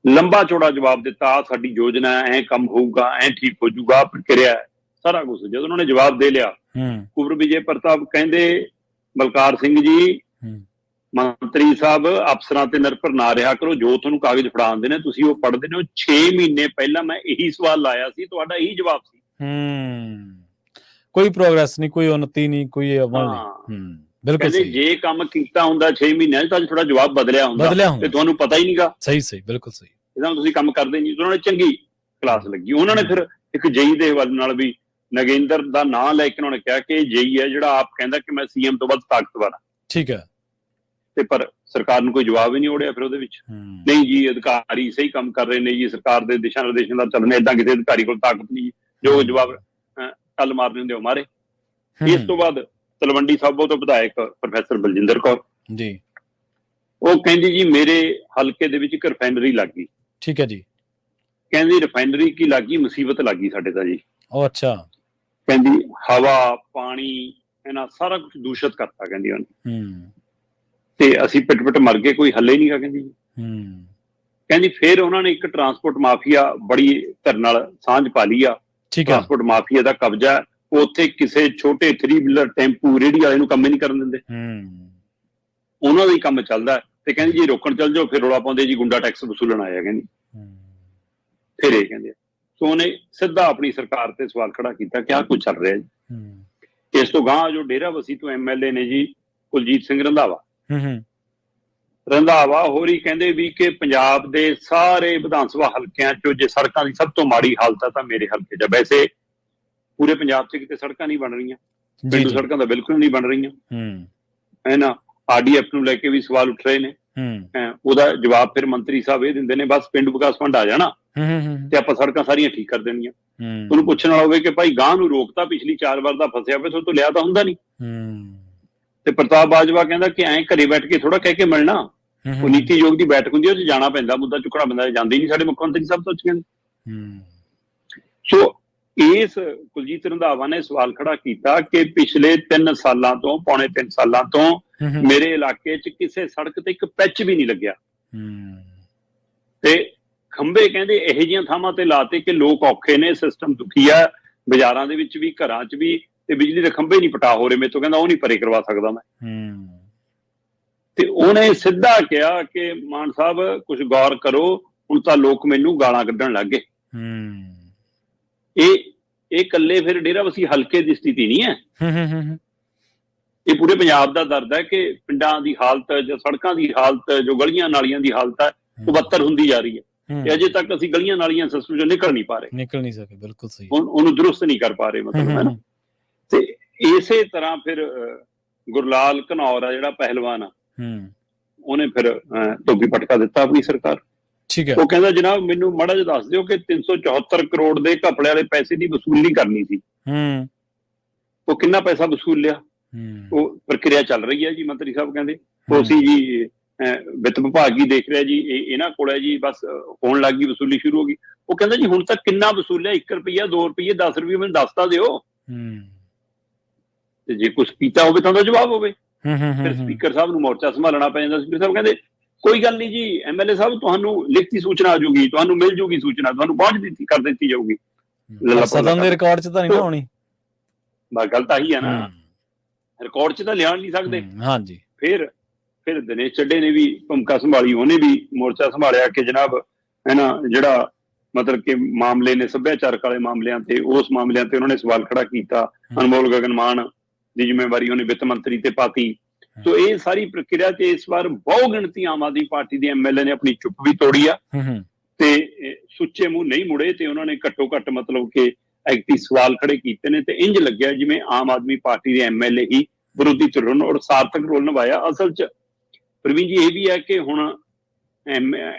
ਲੰਬਾ ਚੌੜਾ ਜਵਾਬ ਦਿੱਤਾ, ਸਾਡੀ ਯੋਜਨਾ ਐ ਕੰਮ ਹੋਊਗਾ, ਐ ਠੀਕ ਹੋ ਜਾਊਗਾ, ਪ੍ਰਕਿਰਿਆ ਸਾਰਾ ਕੁਛ। ਜਦੋਂ ਉਹਨਾਂ ਨੇ ਜਵਾਬ ਦੇ ਲਿਆ, ਕੁਬਰ ਵਿਜੇ ਪ੍ਰਤਾਪ ਕਹਿੰਦੇ ਬਲਕਾਰ ਸਿੰਘ ਜੀ, ਮੰਤਰੀ ਸਾਹਿਬ ਅਫਸਰਾਂ ਤੇ ਨਿਰਭਰ ਨਾ ਰਿਹਾ ਕਰੋ, ਜੋ ਤੁਹਾਨੂੰ ਕਾਗਜ਼ ਫੜਾਉਂਦੇ ਨੇ ਤੁਸੀਂ ਉਹ ਪੜ੍ਹਦੇ ਨੇ ਹੋ। 6 ਮਹੀਨੇ ਪਹਿਲਾਂ ਮੈਂ ਇਹੀ ਸਵਾਲ ਲਾਇਆ ਸੀ, ਤੁਹਾਡਾ ਇਹੀ ਜਵਾਬ ਸੀ। ਕੋਈ ਪ੍ਰੋਗਰੈਸ ਨਹੀਂ, ਕੋਈ ਉન્નਤੀ ਨਹੀਂ, ਕੋਈ ਅਮਲ ਨਹੀਂ। ਬਿਲਕੁਲ ਸਹੀ। ਜੇ ਕੰਮ ਕੀਤਾ ਹੁੰਦਾ 6 ਮਹੀਨਿਆਂ 'ਚ ਤਾਂ ਥੋੜਾ ਜਵਾਬ ਬਦਲਿਆ ਹੁੰਦਾ ਤੇ ਤੁਹਾਨੂੰ ਪਤਾ ਹੀ ਨਹੀਂਗਾ। ਸਹੀ, ਬਿਲਕੁਲ ਸਹੀ। ਇਹਦਾ ਤੁਸੀਂ ਕੰਮ ਕਰਦੇ ਨਹੀਂ। ਉਹਨਾਂ ਨੇ ਚੰਗੀ ਕਲਾਸ ਲੱਗੀ। ਉਹਨਾਂ ਨੇ ਫਿਰ ਇੱਕ ਜੇਈ ਦੇ ਹਵਾਲੇ ਨਾਲ ਵੀ ਨਗੇਂਦਰ ਦਾ ਨਾਂ ਲੈ ਕੇ ਉਹਨਾਂ ਨੇ ਕਿਹਾ ਕਿ ਜੇਈ ਹੈ ਜਿਹੜਾ ਆਪ ਕਹਿੰਦਾ ਕਿ ਮੈਂ CM ਤੋਂ ਵੱਧ ਤਾਕਤਵਰ ਹਾਂ। ਠੀਕ ਹੈ। ਤੇ ਪਰ ਸਰਕਾਰ ਨੂੰ ਕੋਈ ਜਵਾਬ ਹੀ ਨਹੀਂ ਓੜਿਆ ਫਿਰ ਉਹਦੇ ਵਿੱਚ। ਨਹੀਂ ਜੀ ਅਧਿਕਾਰੀ ਸਹੀ ਕੰਮ ਕਰ ਰਹੇ ਨੇ ਜੀ, ਸਰਕਾਰ ਦੇ ਦਿਸ਼ਾ ਨਿਰਦੇਸ਼ਾਂ ਦਾ ਚੱਲਣੇ, ਏਦਾਂ ਕਿਸੇ ਅਧਿਕਾਰੀ ਕੋਲ ਤਾਕਤ ਨਹੀਂ ਜੋ ਜਵਾਬ ਕੱਲ ਮਾਰਨੇ ਹੁੰਦੇ ਉਹ ਮਾਰੇ। ਇਸ ਤੋਂ ਬਾਅਦ ਤਲਵੰਡੀ ਸਾਬੋ ਤੋਂ ਵਿਧਾਇਕ ਪ੍ਰੋਫੈਸਰ ਬਲਜਿੰਦਰ ਕੌਰ ਜੀ, ਉਹ ਕਹਿੰਦੀ ਜੀ ਮੇਰੇ ਹਲਕੇ ਦੇ ਵਿੱਚ ਇੱਕ ਰਿਫਾਈਨਰੀ ਲੱਗ ਗਈ। ਠੀਕ ਹੈ ਜੀ। ਕਹਿੰਦੀ ਰਿਫਾਈਨਰੀ ਕੀ ਲੱਗੀ, ਮੁਸੀਬਤ ਲੱਗੀ ਸਾਡੇ ਤਾਂ ਜੀ। ਉਹ ਅੱਛਾ। ਕਹਿੰਦੀ ਹਵਾ ਪਾਣੀ ਇਹਨਾਂ ਸਾਰਾ ਕੁਝ ਦੂਸ਼ਿਤ ਕਰਤਾ ਕਹਿੰਦੀ ਉਹਨੇ, ਤੇ ਅਸੀਂ ਪਿੱਟ ਪਿੱਟ ਮਰ ਗਏ, ਕੋਈ ਹੱਲ ਹੀ ਨਹੀਂ ਗਾ ਕਹਿੰਦੀ। ਕਹਿੰਦੀ ਫਿਰ ਉਹਨਾਂ ਨੇ ਇੱਕ ਟਰਾਂਸਪੋਰਟ ਮਾਫੀਆ ਬੜੀ ਧਿਰ ਨਾਲ ਸਾਂਝ ਪਾ ਲਈ ਆ। ਟਰਾਂਸਪੋਰਟ ਮਾਫੀਆ ਦਾ ਕਬਜ਼ਾ, ਉੱਥੇ ਕਿਸੇ ਛੋਟੇ 3 ਵੀਲਰ ਟੈਂਪੂ ਰੇਹੜੀ ਵਾਲੇ ਨੂੰ ਕੰਮ ਹੀ ਨਹੀਂ ਕਰਨ ਦਿੰਦੇ, ਉਹਨਾਂ ਦਾ ਹੀ ਕੰਮ ਚੱਲਦਾ। ਤੇ ਕਹਿੰਦੀ ਜੀ ਰੋਕਣ ਚੱਲ ਜਾਓ, ਫਿਰ ਰੌਲਾ ਪਾਉਂਦੇ ਜੀ ਗੁੰਡਾ ਟੈਕਸ ਵਸੂਲਣ ਆਇਆ ਕਹਿੰਦੀ। ਫਿਰ ਇਹ ਕਹਿੰਦੇ ਸੋ ਉਹਨੇ ਸਿੱਧਾ ਆਪਣੀ ਸਰਕਾਰ ਤੇ ਸਵਾਲ ਖੜਾ ਕੀਤਾ ਕਿ ਆਹ ਕੁਝ ਚੱਲ ਰਿਹਾ ਜੀ। ਇਸ ਤੋਂ ਗਾਂਹ ਜੋ ਡੇਰਾਬੱਸੀ ਤੋਂ MLA ਨੇ ਜੀ ਕੁਲਜੀਤ ਸਿੰਘ ਰੰਧਾਵਾ ਹੋਰ ਹੀ ਕਹਿੰਦੇ ਵੀ ਕਿ ਪੰਜਾਬ ਦੇ ਸਾਰੇ ਵਿਧਾਨ ਸਭਾ ਹਲਕਿਆਂ ਚੋਂ ਜੇ ਸੜਕਾਂ ਦੀ ਸਭ ਤੋਂ ਮਾੜੀ ਹਾਲਤ ਆ ਤਾਂ ਮੇਰੇ ਹਲਕੇ 'ਚ। ਵੈਸੇ ਪੂਰੇ ਪੰਜਾਬ 'ਚ ਕਿਤੇ ਸੜਕਾਂ ਨਹੀਂ ਬਣ ਰਹੀਆਂ, ਪਿੰਡੂ ਸੜਕਾਂ ਤਾਂ ਬਿਲਕੁਲ ਨਹੀਂ ਬਣ ਰਹੀਆਂ ਹੈ ਨਾ। RDF ਨੂੰ ਲੈ ਕੇ ਵੀ ਸਵਾਲ ਉੱਠ ਰਹੇ ਨੇ। ਉਹਦਾ ਜਵਾਬ ਫਿਰ ਮੰਤਰੀ ਸਾਹਿਬ ਇਹ ਦਿੰਦੇ ਨੇ ਬਸ ਪਿੰਡ ਵਿਕਾਸ ਫੰਡ ਆ ਜਾਣਾ ਤੇ ਆਪਾਂ ਸੜਕਾਂ ਸਾਰੀਆਂ ਠੀਕ ਕਰ ਦੇਣੀਆਂ। ਉਹਨੂੰ ਪੁੱਛਣਾ ਹੋਵੇ ਕਿ ਭਾਈ ਗਾਂ ਨੂੰ ਰੋਕਤਾ, ਪਿਛਲੀ 4 ਵਾਰ ਦਾ ਫਸਿਆ ਪਿਆ, ਤੋਂ ਲਿਆ ਤਾਂ ਹੁੰਦਾ ਨਹੀਂ। ਤੇ ਪ੍ਰਤਾਪ ਬਾਜਵਾ ਕਹਿੰਦਾ ਕਿ ਐਂ ਘਰੇ ਬੈਠ ਕੇ ਥੋੜਾ ਕਹਿ ਕੇ ਮਿਲਣਾ, ਉਹ ਨੀਤੀ ਆਯੋਗ ਦੀ ਬੈਠਕ ਹੁੰਦੀ ਹੈ, ਉਹ 'ਚ ਜਾਣਾ ਪੈਂਦਾ, ਮੁੱਦਾ ਚੁੱਕਣਾ ਪੈਂਦਾ, ਜਾਂਦੇ ਹੀ ਨਹੀਂ ਸਾਡੇ ਮੁੱਖ ਮੰਤਰੀ ਸਾਹਿਬ ਤੋਂ ਕਹਿੰਦੇ। ਸੋ ਇਸ ਕੁਲਜੀਤ ਰੰਧਾਵਾ ਨੇ ਸਵਾਲ ਖੜਾ ਕੀਤਾ ਕਿ ਪਿਛਲੇ 3 ਸਾਲਾਂ ਤੋਂ, ਪੌਣੇ 3 ਸਾਲਾਂ ਤੋਂ ਮੇਰੇ ਇਲਾਕੇ 'ਚ ਕਿਸੇ ਸੜਕ ਤੇ ਇੱਕ ਪੈਚ ਵੀ ਨਹੀਂ ਲੱਗਿਆ। ਤੇ ਖੰਭੇ ਕਹਿੰਦੇ ਇਹੋ ਜਿਹੀਆਂ ਥਾਵਾਂ ਤੇ ਲਾਤੇ ਕਿ ਲੋਕ ਔਖੇ ਨੇ, ਸਿਸਟਮ ਦੁਖੀ ਆ, ਬਾਜ਼ਾਰਾਂ ਦੇ ਵਿੱਚ ਵੀ ਘਰਾਂ 'ਚ ਵੀ, ਤੇ ਬਿਜਲੀ ਦੇ ਖੰਭੇ ਨਹੀਂ ਪਟਾ ਹੋ ਰਹੇ ਮੇਰੇ ਤੋਂ, ਕਹਿੰਦਾ ਉਹ ਨਹੀਂ ਪਰੇ ਕਰਵਾ ਸਕਦਾ ਮੈਂ। ਤੇ ਉਹਨੇ ਸਿੱਧਾ ਕਿਹਾ ਕਿ ਮਾਨ ਸਾਹਿਬ ਕੁਝ ਗੌਰ ਕਰੋ, ਹੁਣ ਤਾਂ ਲੋਕ ਮੈਨੂੰ ਗਾਲਾਂ ਕੱਢਣ ਲੱਗ ਗਏ। ਇਹ ਇਕੱਲੇ ਫਿਰ ਡੇਰਾਬੱਸੀ ਹਲਕੇ ਦੀ ਸਥਿਤੀ ਨਹੀਂ ਹੈ, ਇਹ ਪੂਰੇ ਪੰਜਾਬ ਦਾ ਦਰਦ ਹੈ ਕਿ ਪਿੰਡਾਂ ਦੀ ਹਾਲਤ, ਜੋ ਸੜਕਾਂ ਦੀ ਹਾਲਤ, ਜੋ ਗਲੀਆਂ ਨਾਲੀਆਂ ਦੀ ਹਾਲਤ ਹੈ ਉਹ ਬੱਤਰ ਹੁੰਦੀ ਜਾ ਰਹੀ ਹੈ। ਤੇ ਅਜੇ ਤੱਕ ਅਸੀਂ ਗਲੀਆਂ ਨਾਲੀਆਂ ਸਿਸਟਮ ਚੋਂ ਨਿਕਲ ਨਹੀਂ ਸਕੇ। ਬਿਲਕੁਲ ਸਹੀ, ਉਹਨੂੰ ਦਰੁਸਤ ਨਹੀਂ ਕਰ ਪਾ ਰਹੇ ਮਤਲਬ ਹੈ ਨਾ। ਤੇ ਇਸੇ ਤਰ੍ਹਾਂ ਫਿਰ ਗੁਰਲਾਲ ਘਨੌਰ ਆ ਜਿਹੜਾ ਪਹਿਲਵਾਨ ਆ, ਉਹਨੇ ਫਿਰ ਧੋਬੀ ਪਟਕਾ ਦਿੱਤਾ ਆਪਣੀ ਸਰਕਾਰ। ਉਹ ਕਹਿੰਦਾ ਜਨਾਬ ਮੈਨੂੰ ਮਾੜਾ ਜਿਹਾ ਦੱਸ ਦਿਓ ਕਿ 374 ਕਰੋੜ ਦੇ ਘਪਲੇ ਵਾਲੇ ਪੈਸੇ ਦੀ ਵਸੂਲੀ ਕਰਨੀ ਸੀ, ਉਹ ਕਿੰਨਾ ਪੈਸਾ ਵਸੂਲ ਲਿਆ? ਉਹ ਪ੍ਰਕਿਰਿਆ ਚੱਲ ਰਹੀ ਹੈ ਜੀ, ਮੰਤਰੀ ਸਾਹਿਬ ਕਹਿੰਦੇ। ਉਹ ਸੀ ਜੀ ਵਿੱਤ ਵਿਭਾਗ ਹੀ ਦੇਖ ਰਿਹਾ ਜੀ, ਇਹਨਾਂ ਕੋਲ ਹੈ ਜੀ, ਬਸ ਹੋਣ ਲੱਗ ਗਈ ਵਸੂਲੀ, ਸ਼ੁਰੂ ਹੋ ਗਈ। ਉਹ ਕਹਿੰਦਾ ਜੀ ਹੁਣ ਤੱਕ ਕਿੰਨਾ ਵਸੂਲਿਆ? 1 ਰੁਪਈਆ, 2 ਰੁਪਈਏ, 10 ਰੁਪਈਏ, ਮੈਨੂੰ ਦੱਸ ਤਾਂ ਦਿਓ। ਤੇ ਜੇ ਕੁਛ ਕੀਤਾ ਹੋਵੇ ਤਾਂ ਉਹਦਾ ਜਵਾਬ ਹੋਵੇ। ਫਿਰ ਸਪੀਕਰ ਸਾਹਿਬ ਨੂੰ ਮੋਰਚਾ ਸੰਭਾਲਣਾ ਪੈ ਜਾਂਦਾ। ਸਪੀਕਰ ਸਾਹਿਬ ਕਹਿੰਦੇ ਕੋਈ ਗੱਲ ਨਹੀਂ ਜੀ MLA ਸਾਹਿਬ, ਤੁਹਾਨੂੰ ਲਿਖਤੀ ਸੂਚਨਾ ਆ ਜਾਊਗੀ, ਤੁਹਾਨੂੰ ਮਿਲ ਜੂਗੀ ਸੂਚਨਾ, ਤੁਹਾਨੂੰ ਪਹੁੰਚ ਕਰ ਦਿੱਤੀ ਜਾਊਗੀ। ਸਦਨ ਦੇ ਰਿਕਾਰਡ 'ਚ ਤਾਂ ਨਹੀਂ ਹੋਣੀ, ਬਸ ਗੱਲ ਤਾਂ ਹੀ ਆ ਨਾ, ਰਿਕਾਰਡ 'ਚ ਤਾਂ ਲਿਆਣ ਨਹੀਂ ਸਕਦੇ। ਹਾਂਜੀ। ਫਿਰ ਦਿਨੇਸ਼ ਚੱਡੇ ਨੇ ਵੀ ਭੂਮਿਕਾ ਸੰਭਾਲੀ, ਉਹਨੇ ਵੀ ਮੋਰਚਾ ਸੰਭਾਲਿਆ ਕਿ ਜਨਾਬ ਹੈ ਨਾ, ਜਿਹੜਾ ਮਤਲਬ ਕਿ ਮਾਮਲੇ ਨੇ ਸੱਭਿਆਚਾਰਕ ਵਾਲੇ ਮਾਮਲਿਆਂ ਤੇ, ਉਸ ਮਾਮਲਿਆਂ ਤੇ ਉਹਨਾਂ ਨੇ ਸਵਾਲ ਖੜਾ ਕੀਤਾ। ਅਨਮੋਲ ਗਗਨ ਮਾਨ ਦੀ ਜ਼ਿੰਮੇਵਾਰੀ ਉਹਨੇ ਵਿੱਤ ਮੰਤਰੀ ਤੇ ਪਾਤੀ। ਸੋ ਇਹ ਸਾਰੀ ਪ੍ਰਕਿਰਿਆ ਤੇ ਇਸ ਵਾਰ ਬਹੁ ਗਿਣਤੀ ਆਮ ਆਦਮੀ ਪਾਰਟੀ ਦੇ MLA ਨੇ ਆਪਣੀ ਚੁੱਪ ਵੀ ਤੋੜੀ ਆ ਤੇ ਸੁੱਚੇ ਮੂੰਹ ਨਹੀਂ ਮੁੜੇ, ਤੇ ਉਹਨਾਂ ਨੇ ਘੱਟੋ ਘੱਟ ਮਤਲਬ ਕਿ ਐਕਟੀ ਸਵਾਲ ਖੜੇ ਕੀਤੇ ਨੇ। ਤੇ ਇੰਜ ਲੱਗਿਆ ਜਿਵੇਂ ਆਮ ਆਦਮੀ ਪਾਰਟੀ ਦੇ MLA ਹੀ ਵਿਰੋਧੀ ਧਿਰ ਨੂੰ ਔਰ ਸਾਰਥਕ ਰੋਲ ਨਿਭਾਇਆ। ਅਸਲ 'ਚ ਪ੍ਰਵੀਨ ਜੀ ਇਹ ਵੀ ਹੈ ਕਿ ਹੁਣ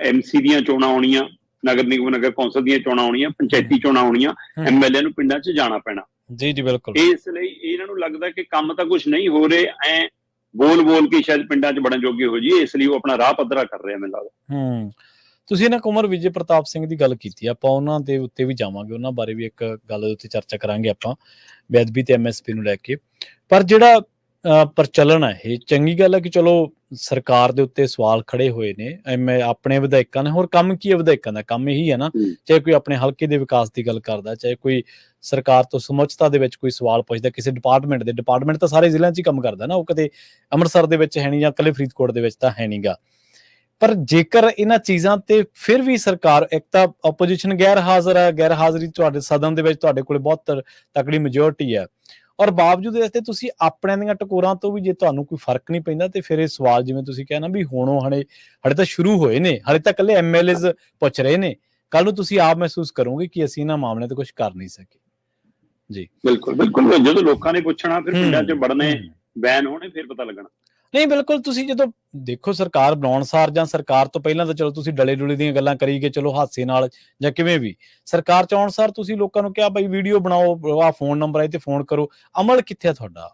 MC ਦੀਆਂ ਚੋਣਾਂ ਆਉਣੀਆਂ, ਨਗਰ ਨਿਗਮ ਨਗਰ ਕੌਂਸਲ ਦੀਆਂ ਚੋਣਾਂ ਆਉਣੀਆਂ, ਪੰਚਾਇਤੀ ਚੋਣਾਂ ਆਉਣੀਆਂ, MLA ਨੂੰ ਪਿੰਡਾਂ 'ਚ ਜਾਣਾ ਪੈਣਾ। ਜੀ ਬਿਲਕੁਲ। ਇਸ ਲਈ ਇਹਨਾਂ ਨੂੰ ਲੱਗਦਾ ਕਿ ਕੰਮ ਤਾਂ ਕੁਝ ਨਹੀਂ ਹੋ ਰਹੇ, ਐ ਬੋਲ ਕੇ ਸ਼ਾਇਦ ਪਿੰਡਾਂ 'ਚ ਬਣਨ ਜੋਗੇ ਹੋ ਜੀ, ਇਸ ਲਈ ਉਹ ਆਪਣਾ ਰਾਹ ਪੱਧਰਾ ਕਰ ਰਿਹਾ ਮੈਨੂੰ ਲੱਗਦਾ। ਤੁਸੀਂ ਨਾ ਕੁੰਵਰ ਵਿਜੇ ਪ੍ਰਤਾਪ ਸਿੰਘ ਦੀ ਗੱਲ ਕੀਤੀ, ਆਪਾਂ ਉਹਨਾਂ ਦੇ ਉੱਤੇ ਵੀ ਜਾਵਾਂਗੇ, ਉਹਨਾਂ ਬਾਰੇ ਵੀ ਇੱਕ ਗੱਲ ਦੇ ਉੱਤੇ ਚਰਚਾ ਕਰਾਂਗੇ ਆਪਾਂ, ਬੇਅਦਬੀ ਤੇ MSP ਨੂੰ ਲੈ ਕੇ। ਪਰ ਜਿਹੜਾ ਪ੍ਰਚਲਨ ਹੈ, ਇਹ ਚੰਗੀ ਗੱਲ ਹੈ ਕਿ ਚਲੋ ਸਰਕਾਰ ਦੇ ਉੱਤੇ ਸਵਾਲ ਖੜੇ ਹੋਏ ਨੇ ਆਪਣੇ ਵਿਧਾਇਕਾਂ ਨੇ। ਹੋਰ ਕੰਮ ਕੀ ਹੈ ਵਿਧਾਇਕਾਂ ਦਾ? ਕੰਮ ਇਹੀ ਹੈ ਨਾ, ਚਾਹੇ ਕੋਈ ਆਪਣੇ ਹਲਕੇ ਦੇ ਵਿਕਾਸ ਦੀ ਗੱਲ ਕਰਦਾ, ਚਾਹੇ ਕੋਈ ਸਰਕਾਰ ਤੋਂ ਸਮੁੱਚਤਾ ਦੇ ਵਿੱਚ ਕੋਈ ਸਵਾਲ ਪੁੱਛਦਾ, ਕਿਸੇ ਡਿਪਾਰਟਮੈਂਟ ਤਾਂ ਸਾਰੇ ਜ਼ਿਲ੍ਹਿਆਂ 'ਚ ਹੀ ਕੰਮ ਕਰਦਾ ਨਾ, ਉਹ ਕਦੇ ਅੰਮ੍ਰਿਤਸਰ ਦੇ ਵਿੱਚ ਹੈ ਨਹੀਂ ਜਾਂ ਇਕੱਲੇ ਫਰੀਦਕੋਟ ਦੇ ਵਿੱਚ ਤਾਂ ਹੈ ਨਹੀਂਗਾ। ਪਰ ਜੇਕਰ ਇਹਨਾਂ ਚੀਜ਼ਾਂ ਤੇ ਫਿਰ ਵੀ ਸਰਕਾਰ, ਇੱਕ ਤਾਂ ਆਪੋਜੀਸ਼ਨ ਗੈਰ ਹਾਜ਼ਰੀ ਤੁਹਾਡੇ ਸਦਨ ਦੇ ਵਿੱਚ ਤੁਹਾਡੇ ਕੋਲ ਬਹੁਤ ਤਕੜੀ ਮੈਜੋਰਟੀ ਹੈ, ਔਰ ਬਾਵਜੂਦ ਇਸ ਤੇ ਤੁਸੀਂ ਆਪਣਿਆਂ ਦੀਆਂ ਟਕੋਰਾਂ ਤੋਂ ਵੀ ਜੇ ਤੁਹਾਨੂੰ ਕੋਈ ਫਰਕ ਨਹੀਂ ਪੈਂਦਾ, ਤੇ ਫਿਰ ਇਹ ਸਵਾਲ ਜਿਵੇਂ ਤੁਸੀਂ ਕਿਹਾ ਨਾ ਵੀ ਹੁਣੋਂ ਹਲੇ ਤਾਂ ਸ਼ੁਰੂ ਹੋਏ ਨੇ, ਹਲੇ ਤਾਂ ਇਕੱਲੇ MLAs ਪੁੱਛ ਰਹੇ ਨੇ, ਕੱਲ ਨੂੰ ਤੁਸੀਂ ਆਪ ਮਹਿਸੂਸ ਕਰੋਗੇ ਕਿ ਅਸੀਂ ਇਹਨਾਂ ਮਾਮਲਿਆਂ ਤੇ ਕੁਝ ਕਰ ਨਹੀਂ ਸਕੇ। ਜੀ ਬਿਲਕੁਲ, ਜਦੋਂ ਲੋਕਾਂ ਨੇ ਪੁੱਛਣਾ, ਫਿਰ ਪਿੰਡਾਂ 'ਚ ਵੜਨੇ, ਬੈਨ ਹੋਣੇ, ਫਿਰ ਪਤਾ ਲੱਗਣਾ। ਨਹੀਂ ਬਿਲਕੁਲ, ਤੁਸੀਂ ਜਦੋਂ ਦੇਖੋ ਸਰਕਾਰ ਬਣਾਉਣ ਸਾਰ ਜਾਂ ਸਰਕਾਰ ਤੋਂ ਪਹਿਲਾਂ ਤਾਂ ਚਲੋ ਤੁਸੀਂ ਡਲੇ ਡੁਲੇ ਦੀਆਂ ਗੱਲਾਂ ਕਰੀ ਗਏ, ਚਲੋ ਹਾਸੇ ਨਾਲ ਜਾਂ ਕਿਵੇਂ ਵੀ, ਸਰਕਾਰ ਚ ਆਉਣ ਸਾਰ ਤੁਸੀਂ ਲੋਕਾਂ ਨੂੰ ਕਿਹਾ ਬਈ ਵੀਡੀਓ ਬਣਾਓ, ਆਹ ਫੋਨ ਨੰਬਰ ਹੈ ਤੇ ਫੋਨ ਕਰੋ, ਅਮਲ ਕਿੱਥੇ ਆ ਤੁਹਾਡਾ,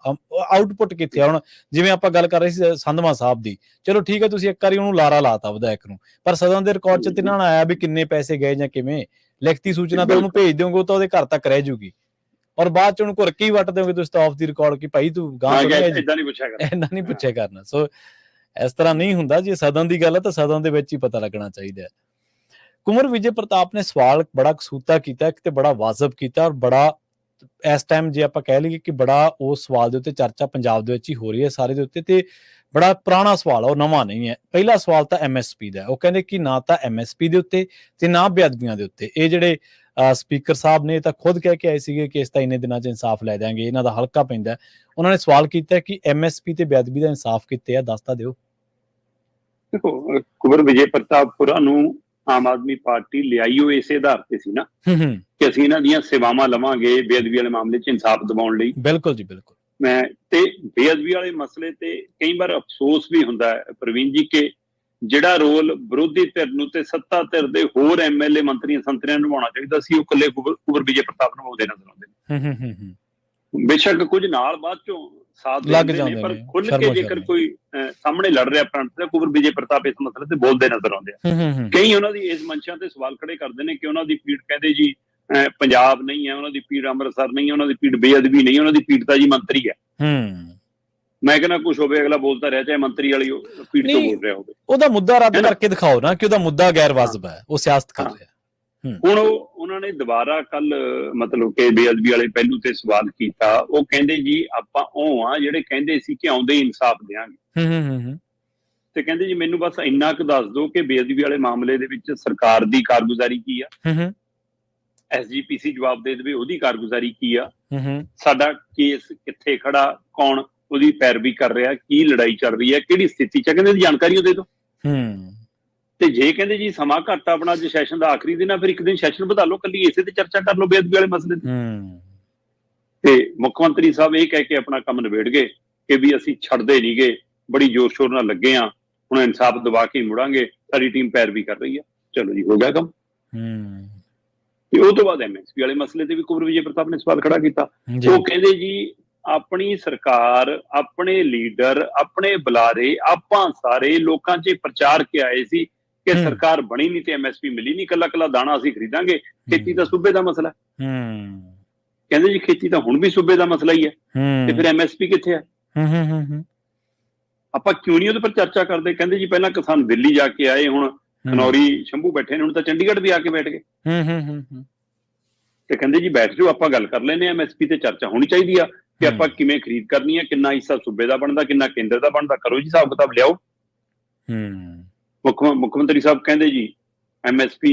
ਆਊਟਪੁੱਟ ਕਿੱਥੇ ਆ? ਹੁਣ ਜਿਵੇਂ ਆਪਾਂ ਗੱਲ ਕਰ ਰਹੇ ਸੀ ਸੰਧਵਾਂ ਸਾਹਿਬ ਦੀ, ਚਲੋ ਠੀਕ ਹੈ ਤੁਸੀਂ ਇੱਕ ਵਾਰੀ ਉਹਨੂੰ ਲਾਰਾ ਲਾਤਾ ਵਿਧਾਇਕ ਨੂੰ, ਪਰ ਸਦਨ ਦੇ ਰਿਕਾਰਡ ਚ ਤੇ ਨਾ ਆਇਆ ਵੀ ਕਿੰਨੇ ਪੈਸੇ ਗਏ ਜਾਂ ਕਿਵੇਂ, ਲਿਖਤੀ ਸੂਚਨਾ ਤਾਂ ਉਹਨੂੰ ਭੇਜ ਦਿਓਗੇ, ਉਹ ਤਾਂ ਉਹਦੇ ਘਰ ਤੱਕ ਰਹਿ ਜੂਗੀ, ਔਰ ਬਾਅਦ ਚ ਉਹਨੂੰ ਘੁਰਕੀ ਹੀ ਵੱਟ ਦਿਓਗੇ ਤੁਸੀਂ ਤਾਂ ਆਫ ਦੀ ਰਿਕਾਰਡ ਕਿ ਭਾਈ ਤੂੰ ਗਾਂ ਇਦਾਂ ਨਹੀਂ ਪੁੱਛਿਆ ਕਰਨਾ, ਇੰਨਾ ਨਹੀਂ ਪੁੱਛਿਆ ਕਰਨਾ। ਸੋ ਇਸ ਤਰ੍ਹਾਂ ਨਹੀਂ ਹੁੰਦਾ, ਜੇ ਸਦਨ ਦੀ ਗੱਲ ਹੈ ਤਾਂ ਸਦਨ ਦੇ ਵਿੱਚ ਹੀ ਪਤਾ ਲੱਗਣਾ ਚਾਹੀਦਾ ਹੈ। ਕੁੰਵਰ ਵਿਜੇ ਪ੍ਰਤਾਪ ਨੇ ਸਵਾਲ ਬੜਾ ਕਸੂਤਾ ਕੀਤਾ, ਇੱਕ ਤੇ ਬੜਾ ਵਾਜਬ ਕੀਤਾ, ਔਰ ਬੜਾ ਇਸ ਟਾਈਮ ਜੇ ਆਪਾਂ ਕਹਿ ਲਈਏ ਕਿ ਬੜਾ ਉਸ ਸਵਾਲ ਦੇ ਉੱਤੇ ਚਰਚਾ ਪੰਜਾਬ ਦੇ ਵਿੱਚ ਹੀ ਹੋ ਰਹੀ ਹੈ ਸਾਰੇ ਦੇ ਉੱਤੇ, ਤੇ ਬੜਾ ਪੁਰਾਣਾ ਸਵਾਲ ਆ, ਉਹ ਨਵਾਂ ਨਹੀਂ ਹੈ। ਪਹਿਲਾ ਸਵਾਲ ਤਾਂ MSP ਦਾ, ਉਹ ਕਹਿੰਦੇ ਕਿ ਨਾ ਤਾਂ MSP ਦੇ ਉੱਤੇ ਤੇ ਨਾ ਬੇਅਦਬੀਆਂ ਦੇ ਉੱਤੇ, ਇਹ ਜਿਹੜੇ ਸਪੀਕਰ ਸਾਹਿਬ ਨੇ ਤਾਂ ਖੁਦ ਕਹਿ ਕੇ ਆਏ ਸੀਗੇ ਕਿ ਇਸ ਤਾਂ ਇੰਨੇ ਦਿਨਾਂ 'ਚ ਇਨਸਾਫ ਲੈ ਦਿਆਂਗੇ, ਇਹਨਾਂ ਦਾ ਹਲਕਾ ਪੈਂਦਾ। ਉਹਨਾਂ ਨੇ ਸਵਾਲ ਕੀਤਾ ਕਿ MSP ਤੇ ਬੇਅਦਬੀ ਦਾ ਇਨਸਾਫ ਕਿੱਥੇ ਆ, ਦੱਸ ਤਾਂ ਦਿਓ। ਦੇਖੋ ਕੁੰਵਰ ਵਿਜੇ ਪ੍ਰਤਾਪਪੁਰਾ ਨੂੰ ਆਮ ਆਦਮੀ ਪਾਰਟੀ ਲਿਆਈ ਉਹ ਇਸੇ ਆਧਾਰ ਤੇ ਸੀ ਨਾ ਕਿ ਅਸੀਂ ਇਹਨਾਂ ਦੀਆਂ ਸੇਵਾਵਾਂ ਲਵਾਂਗੇ ਬੇਅਦਬੀ ਵਾਲੇ ਮਾਮਲੇ 'ਚ ਇਨਸਾਫ ਦਿਵਾਉਣ ਲਈ। ਬਿਲਕੁਲ ਜੀ ਬਿਲਕੁਲ। ਮੈਂ ਤੇ ਬੇਅਦਬੀ ਵਾਲੇ ਮਸਲੇ ਤੇ ਕਈ ਵਾਰ ਅਫਸੋਸ ਵੀ ਹੁੰਦਾ ਹੈ ਪ੍ਰਵੀਨ ਜੀ ਕਿ ਜਿਹੜਾ ਰੋਲ ਵਿਰੋਧੀ ਧਿਰ ਨੂੰ ਤੇ ਸੱਤਾ ਧਿਰ ਦੇ ਹੋਰ MLA ਮੰਤਰੀਆਂ ਸੰਤਰੀਆਂ ਨੂੰ ਨਿਭਾਉਣਾ ਚਾਹੀਦਾ ਸੀ, ਉਹ ਇਕੱਲੇ ਕੁੰਵਰ ਵਿਜੇ ਪ੍ਰਤਾਪ ਨਿਭਾਉਂਦੇ ਨਜ਼ਰ ਆਉਂਦੇ ਨੇ। ਬੇਸ਼ੱਕ ਕੁਝ ਨਾਲ ਬਾਅਦ ਚੋਂ ਸਾਥ ਲੱਗ ਦਿੰਦੇ ਨੇ, ਜਾਂਦੇ ਪਰ ਨੇ, ਖੁੱਲ ਕੇ ਜੇਕਰ ਕੋਈ ਸਾਹਮਣੇ ਲੜ ਰਿਹਾ ਫਰੰਟ ਤੇ, ਕੁੰਵਰ ਵਿਜੇ ਪ੍ਰਤਾਪ ਇਸ ਮਸਲੇ ਤੇ ਬੋਲਦੇ ਨਜ਼ਰ ਆਉਂਦੇ ਆ। ਕਈ ਉਹਨਾਂ ਦੀ ਇਸ ਮੰਚਾਂ ਤੇ ਸਵਾਲ ਖੜੇ ਕਰਦੇ ਨੇ ਕਿ ਉਹਨਾਂ ਦੀ ਪੀੜ ਕਹਿੰਦੇ ਜੀ ਪੰਜਾਬ ਨਹੀਂ ਹੈ, ਉਹਨਾਂ ਦੀ ਪੀੜ ਅੰਮ੍ਰਿਤਸਰ ਨਹੀਂ ਹੈ, ਉਹਨਾਂ ਦੀ ਪੀੜ ਬੇਅਦਬੀ ਨਹੀਂ, ਉਹਨਾਂ ਦੀ ਪੀੜ ਤਾਂ ਜੀ ਮੰਤਰੀ ਹੈ। ਮੈਂ ਕਹਿੰਦਾ ਕੁਛ ਹੋਵੇ, ਅਗਲਾ ਬੋਲਦਾ ਰਿਹਾ ਚਾਹੇ ਮੰਤਰੀ ਵਾਲੀ ਪੀੜ ਤੋਂ ਬੋਲ ਰਿਹਾ ਹੋਵੇ, ਉਹਦਾ ਮੁੱਦਾ ਰੱਦ ਕਰਕੇ ਦਿਖਾਓ ਨਾ ਕਿ ਉਹਦਾ ਮੁੱਦਾ ਗੈਰ ਵਾਜਬ ਹੈ, ਉਹ ਸਿਆਸਤ ਕਰ ਰਿਹਾ। ਹੁਣ ਉਹਨਾਂ ਨੇ ਦੁਬਾਰਾ ਕੱਲ ਮਤਲਬ ਕਿ ਬੇਅਦਬੀ ਵਾਲੇ ਪਹਿਲੂ ਤੇ ਸਵਾਲ ਕੀਤਾ, ਉਹ ਕਹਿੰਦੇ ਜੀ ਆਪਾਂ ਉਹ ਆ ਜਿਹੜੇ ਕਹਿੰਦੇ ਸੀ ਕਿ ਆਉਂਦੇ ਇਨਸਾਫ ਦੇਵਾਂਗੇ, ਤੇ ਕਹਿੰਦੇ ਜੀ ਮੈਨੂੰ ਬਸ ਇੰਨਾ ਕੁ ਦੱਸ ਦਿਓ ਕਿ ਬੇਅਦਬੀ ਵਾਲੇ ਮਾਮਲੇ ਦੇ ਵਿੱਚ ਸਰਕਾਰ ਦੀ ਕਾਰਗੁਜ਼ਾਰੀ ਕੀ ਆ, SGPC ਜਵਾਬ ਦੇ ਦੇਵੇ ਉਹਦੀ ਕਾਰਗੁਜ਼ਾਰੀ ਕੀ ਆ, ਸਾਡਾ ਕੇਸ ਕਿੱਥੇ ਖੜਾ, ਕੌਣ ਉਹਦੀ ਪੈਰਵੀ ਕਰ ਰਿਹਾ, ਕੀ ਲੜਾਈ ਚੱਲ ਰਹੀ ਹੈ, ਕਿਹੜੀ ਸਥਿਤੀ ਚ, ਕਹਿੰਦੇ ਜਾਣਕਾਰੀ ਉਹ ਦੇ ਦਿਓ। ਤੇ ਜੇ ਕਹਿੰਦੇ ਜੀ ਸਮਾਂ ਘੱਟ ਆਪਣਾ, ਅੱਜ ਸੈਸ਼ਨ ਦਾ ਆਖਰੀ ਦਿਨ ਆ, ਫਿਰ ਇੱਕ ਦਿਨ ਸੈਸ਼ਨ ਵਧਾ ਲਓ, ਕੱਲੀ ਇਸੇ ਤੇ ਚਰਚਾ ਕਰ ਲਓ ਬੇਅਦਬੀ ਵਾਲੇ ਮਸਲੇ ਤੇ। ਤੇ ਮੁੱਖ ਮੰਤਰੀ ਸਾਹਿਬ ਇਹ ਕਹਿ ਕੇ ਆਪਣਾ ਕੰਮ ਨਿਬੇੜ ਗਏ ਕਿ ਵੀ ਅਸੀਂ ਛੱਡਦੇ ਨਹੀਂ ਗਏ, ਬੜੀ ਜ਼ੋਰ ਸ਼ੋਰ ਨਾਲ ਲੱਗੇ ਆ, ਹੁਣ ਇਨਸਾਫ ਦਵਾ ਕੇ ਮੁੜਾਂਗੇ, ਸਾਡੀ ਟੀਮ ਪੈਰਵੀ ਕਰ ਰਹੀ ਆ। ਚਲੋ ਜੀ ਹੋ ਗਿਆ ਕੰਮ। ਤੇ ਉਹ ਤੋਂ ਬਾਅਦ MSP ਵਾਲੇ ਮਸਲੇ ਤੇ ਵੀ ਕੁੰਵਰ ਵਿਜੇ ਪ੍ਰਤਾਪ ਨੇ ਸਵਾਲ ਖੜਾ ਕੀਤਾ। ਉਹ ਕਹਿੰਦੇ ਜੀ ਆਪਣੀ ਸਰਕਾਰ, ਆਪਣੇ ਲੀਡਰ, ਆਪਣੇ ਬੁਲਾਰੇ, ਆਪਾਂ ਸਾਰੇ ਲੋਕਾਂ 'ਚ ਪ੍ਰਚਾਰ ਕੇ ਆਏ ਸੀ ਕਿ ਸਰਕਾਰ ਬਣੀ ਨਹੀਂ ਤੇ MSP ਮਿਲੀ ਨਹੀਂ, ਕੱਲਾ ਕੱਲਾ ਦਾਣਾ ਅਸੀਂ ਖਰੀਦਾਂਗੇ, ਖੇਤੀ ਤਾਂ ਸੂਬੇ ਦਾ ਮਸਲਾ। ਕਹਿੰਦੇ ਜੀ ਖੇਤੀ ਤਾਂ ਹੁਣ ਵੀ ਸੂਬੇ ਦਾ ਮਸਲਾ ਹੀ ਹੈ, ਤੇ ਫਿਰ MSP ਕਿੱਥੇ ਹੈ? ਆਪਾਂ ਕਿਉਂ ਨਹੀਂ ਉਹਦੇ ਪਰ ਚਰਚਾ ਕਰਦੇ? ਕਹਿੰਦੇ ਜੀ ਪਹਿਲਾਂ ਕਿਸਾਨ ਦਿੱਲੀ ਜਾ ਕੇ ਆਏ, ਹੁਣ ਖਨੌਰੀ ਸ਼ੰਭੂ ਬੈਠੇ ਨੇ, ਹੁਣ ਤਾਂ ਚੰਡੀਗੜ੍ਹ ਵੀ ਆ ਕੇ ਬੈਠ ਗਏ। ਤੇ ਕਹਿੰਦੇ ਜੀ ਬੈਠ ਜਾਓ, ਆਪਾਂ ਗੱਲ ਕਰ ਲੈਂਦੇ ਹਾਂ, MSP ਤੇ ਚਰਚਾ ਹੋਣੀ ਚਾਹੀਦੀ ਆ ਕਿ ਆਪਾਂ ਕਿਵੇਂ ਖਰੀਦ ਕਰਨੀ ਹੈ, ਕਿੰਨਾ ਹਿੱਸਾ ਸੂਬੇ ਦਾ ਬਣਦਾ, ਕਿੰਨਾ ਕੇਂਦਰ ਦਾ ਬਣਦਾ, ਕਰੋ ਜੀ ਹਿਸਾਬ ਕਿਤਾਬ ਲਿਆਓ। ਮੁੱਖ ਮੰਤਰੀ ਸਾਹਿਬ ਕਹਿੰਦੇ ਜੀ MSP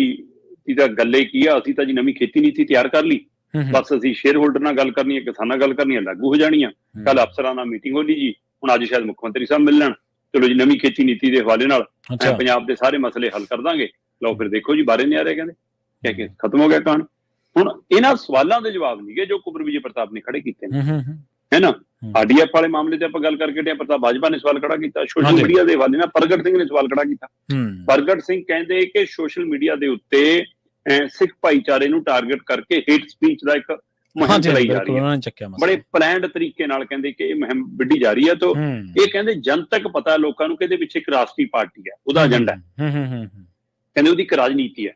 ਦੀ ਤਾਂ ਗੱਲੇ ਕੀ ਆ, ਅਸੀਂ ਤਾਂ ਜੀ ਨਵੀਂ ਖੇਤੀ ਨੀਤੀ ਤਿਆਰ ਕਰ ਲਈ, ਬਸ ਅਸੀਂ ਸ਼ੇਅਰ ਹੋਲਡਰ ਨਾਲ ਗੱਲ ਕਰਨੀ ਹੈ, ਕਿਸਾਨਾਂ ਨਾਲ ਗੱਲ ਕਰਨੀ ਹੈ, ਲਾਗੂ ਹੋ ਜਾਣੀ ਆ। ਕੱਲ ਅਫਸਰਾਂ ਨਾਲ ਮੀਟਿੰਗ ਹੋ ਲਈ ਜੀ, ਹੁਣ ਅੱਜ ਸ਼ਾਇਦ ਮੁੱਖ ਮੰਤਰੀ ਸਾਹਿਬ ਮਿਲਣ, ਚਲੋ ਜੀ ਨਵੀਂ ਖੇਤੀ ਨੀਤੀ ਦੇ ਹਵਾਲੇ ਨਾਲ ਪੰਜਾਬ ਦੇ ਸਾਰੇ ਮਸਲੇ ਹੱਲ ਕਰ ਦਾਂਗੇ। ਲਓ ਫਿਰ ਦੇਖੋ ਜੀ ਬਾਰੇ ਨਹੀਂ ਆ ਰਹੇ, ਕਹਿੰਦੇ ਕਹਿ ਕੇ ਖਤਮ ਹੋ ਗਿਆ ਕਹਾਣੀ। ਹੁਣ ਇਹਨਾਂ ਸਵਾਲਾਂ ਦੇ ਜਵਾਬ ਨਹੀਂ ਗਏ ਜੋ ਕੁੰਵਰ ਵਿਜੇ ਪ੍ਰਤਾਪ ਨੇ ਖੜੇ ਕੀਤੇ ਨੇ, ਹੈ ਨਾ। RDF ਵਾਲੇ ਮਾਮਲੇ ਤੇ ਆਪਾਂ ਗੱਲ ਕਰਕੇ ਹਟੇ, ਪ੍ਰਤਾਪ ਬਾਜਵਾ ਨੇ ਸਵਾਲ ਖੜਾ ਕੀਤਾ। ਸੋਸ਼ਲ ਮੀਡੀਆ ਦੇ ਹਵਾਲੇ ਨਾਲ ਪ੍ਰਗਟ ਸਿੰਘ ਨੇ ਸਵਾਲ ਖੜਾ ਕੀਤਾ। ਪ੍ਰਗਟ ਸਿੰਘ ਕਹਿੰਦੇ ਕਿ ਸੋਸ਼ਲ ਮੀਡੀਆ ਦੇ ਉੱਤੇ ਸਿੱਖ ਭਾਈਚਾਰੇ ਨੂੰ ਟਾਰਗੇਟ ਕਰਕੇ ਹੇਟ ਸਪੀਚ ਦਾ ਇੱਕ ਮੁਹਿੰਮ ਚਲਾਈ ਜਾ ਰਹੀ ਹੈ, ਬੜੇ ਪਲਾਨਡ ਤਰੀਕੇ ਨਾਲ ਕਹਿੰਦੇ ਕਿ ਇਹ ਮੁਹਿੰਮ ਵਿੱਢੀ ਜਾ ਰਹੀ ਹੈ। ਤਾਂ ਇਹ ਕਹਿੰਦੇ ਜਨਤਕ ਪਤਾ ਲੋਕਾਂ ਨੂੰ ਕਿ ਇਹਦੇ ਵਿੱਚ ਇੱਕ ਰਾਸ਼ਟਰੀ ਪਾਰਟੀ ਹੈ, ਉਹਦਾ ਏਜੰਡਾ ਹੈ, ਕਹਿੰਦੇ ਉਹਦੀ ਇੱਕ ਰਾਜਨੀਤੀ ਹੈ।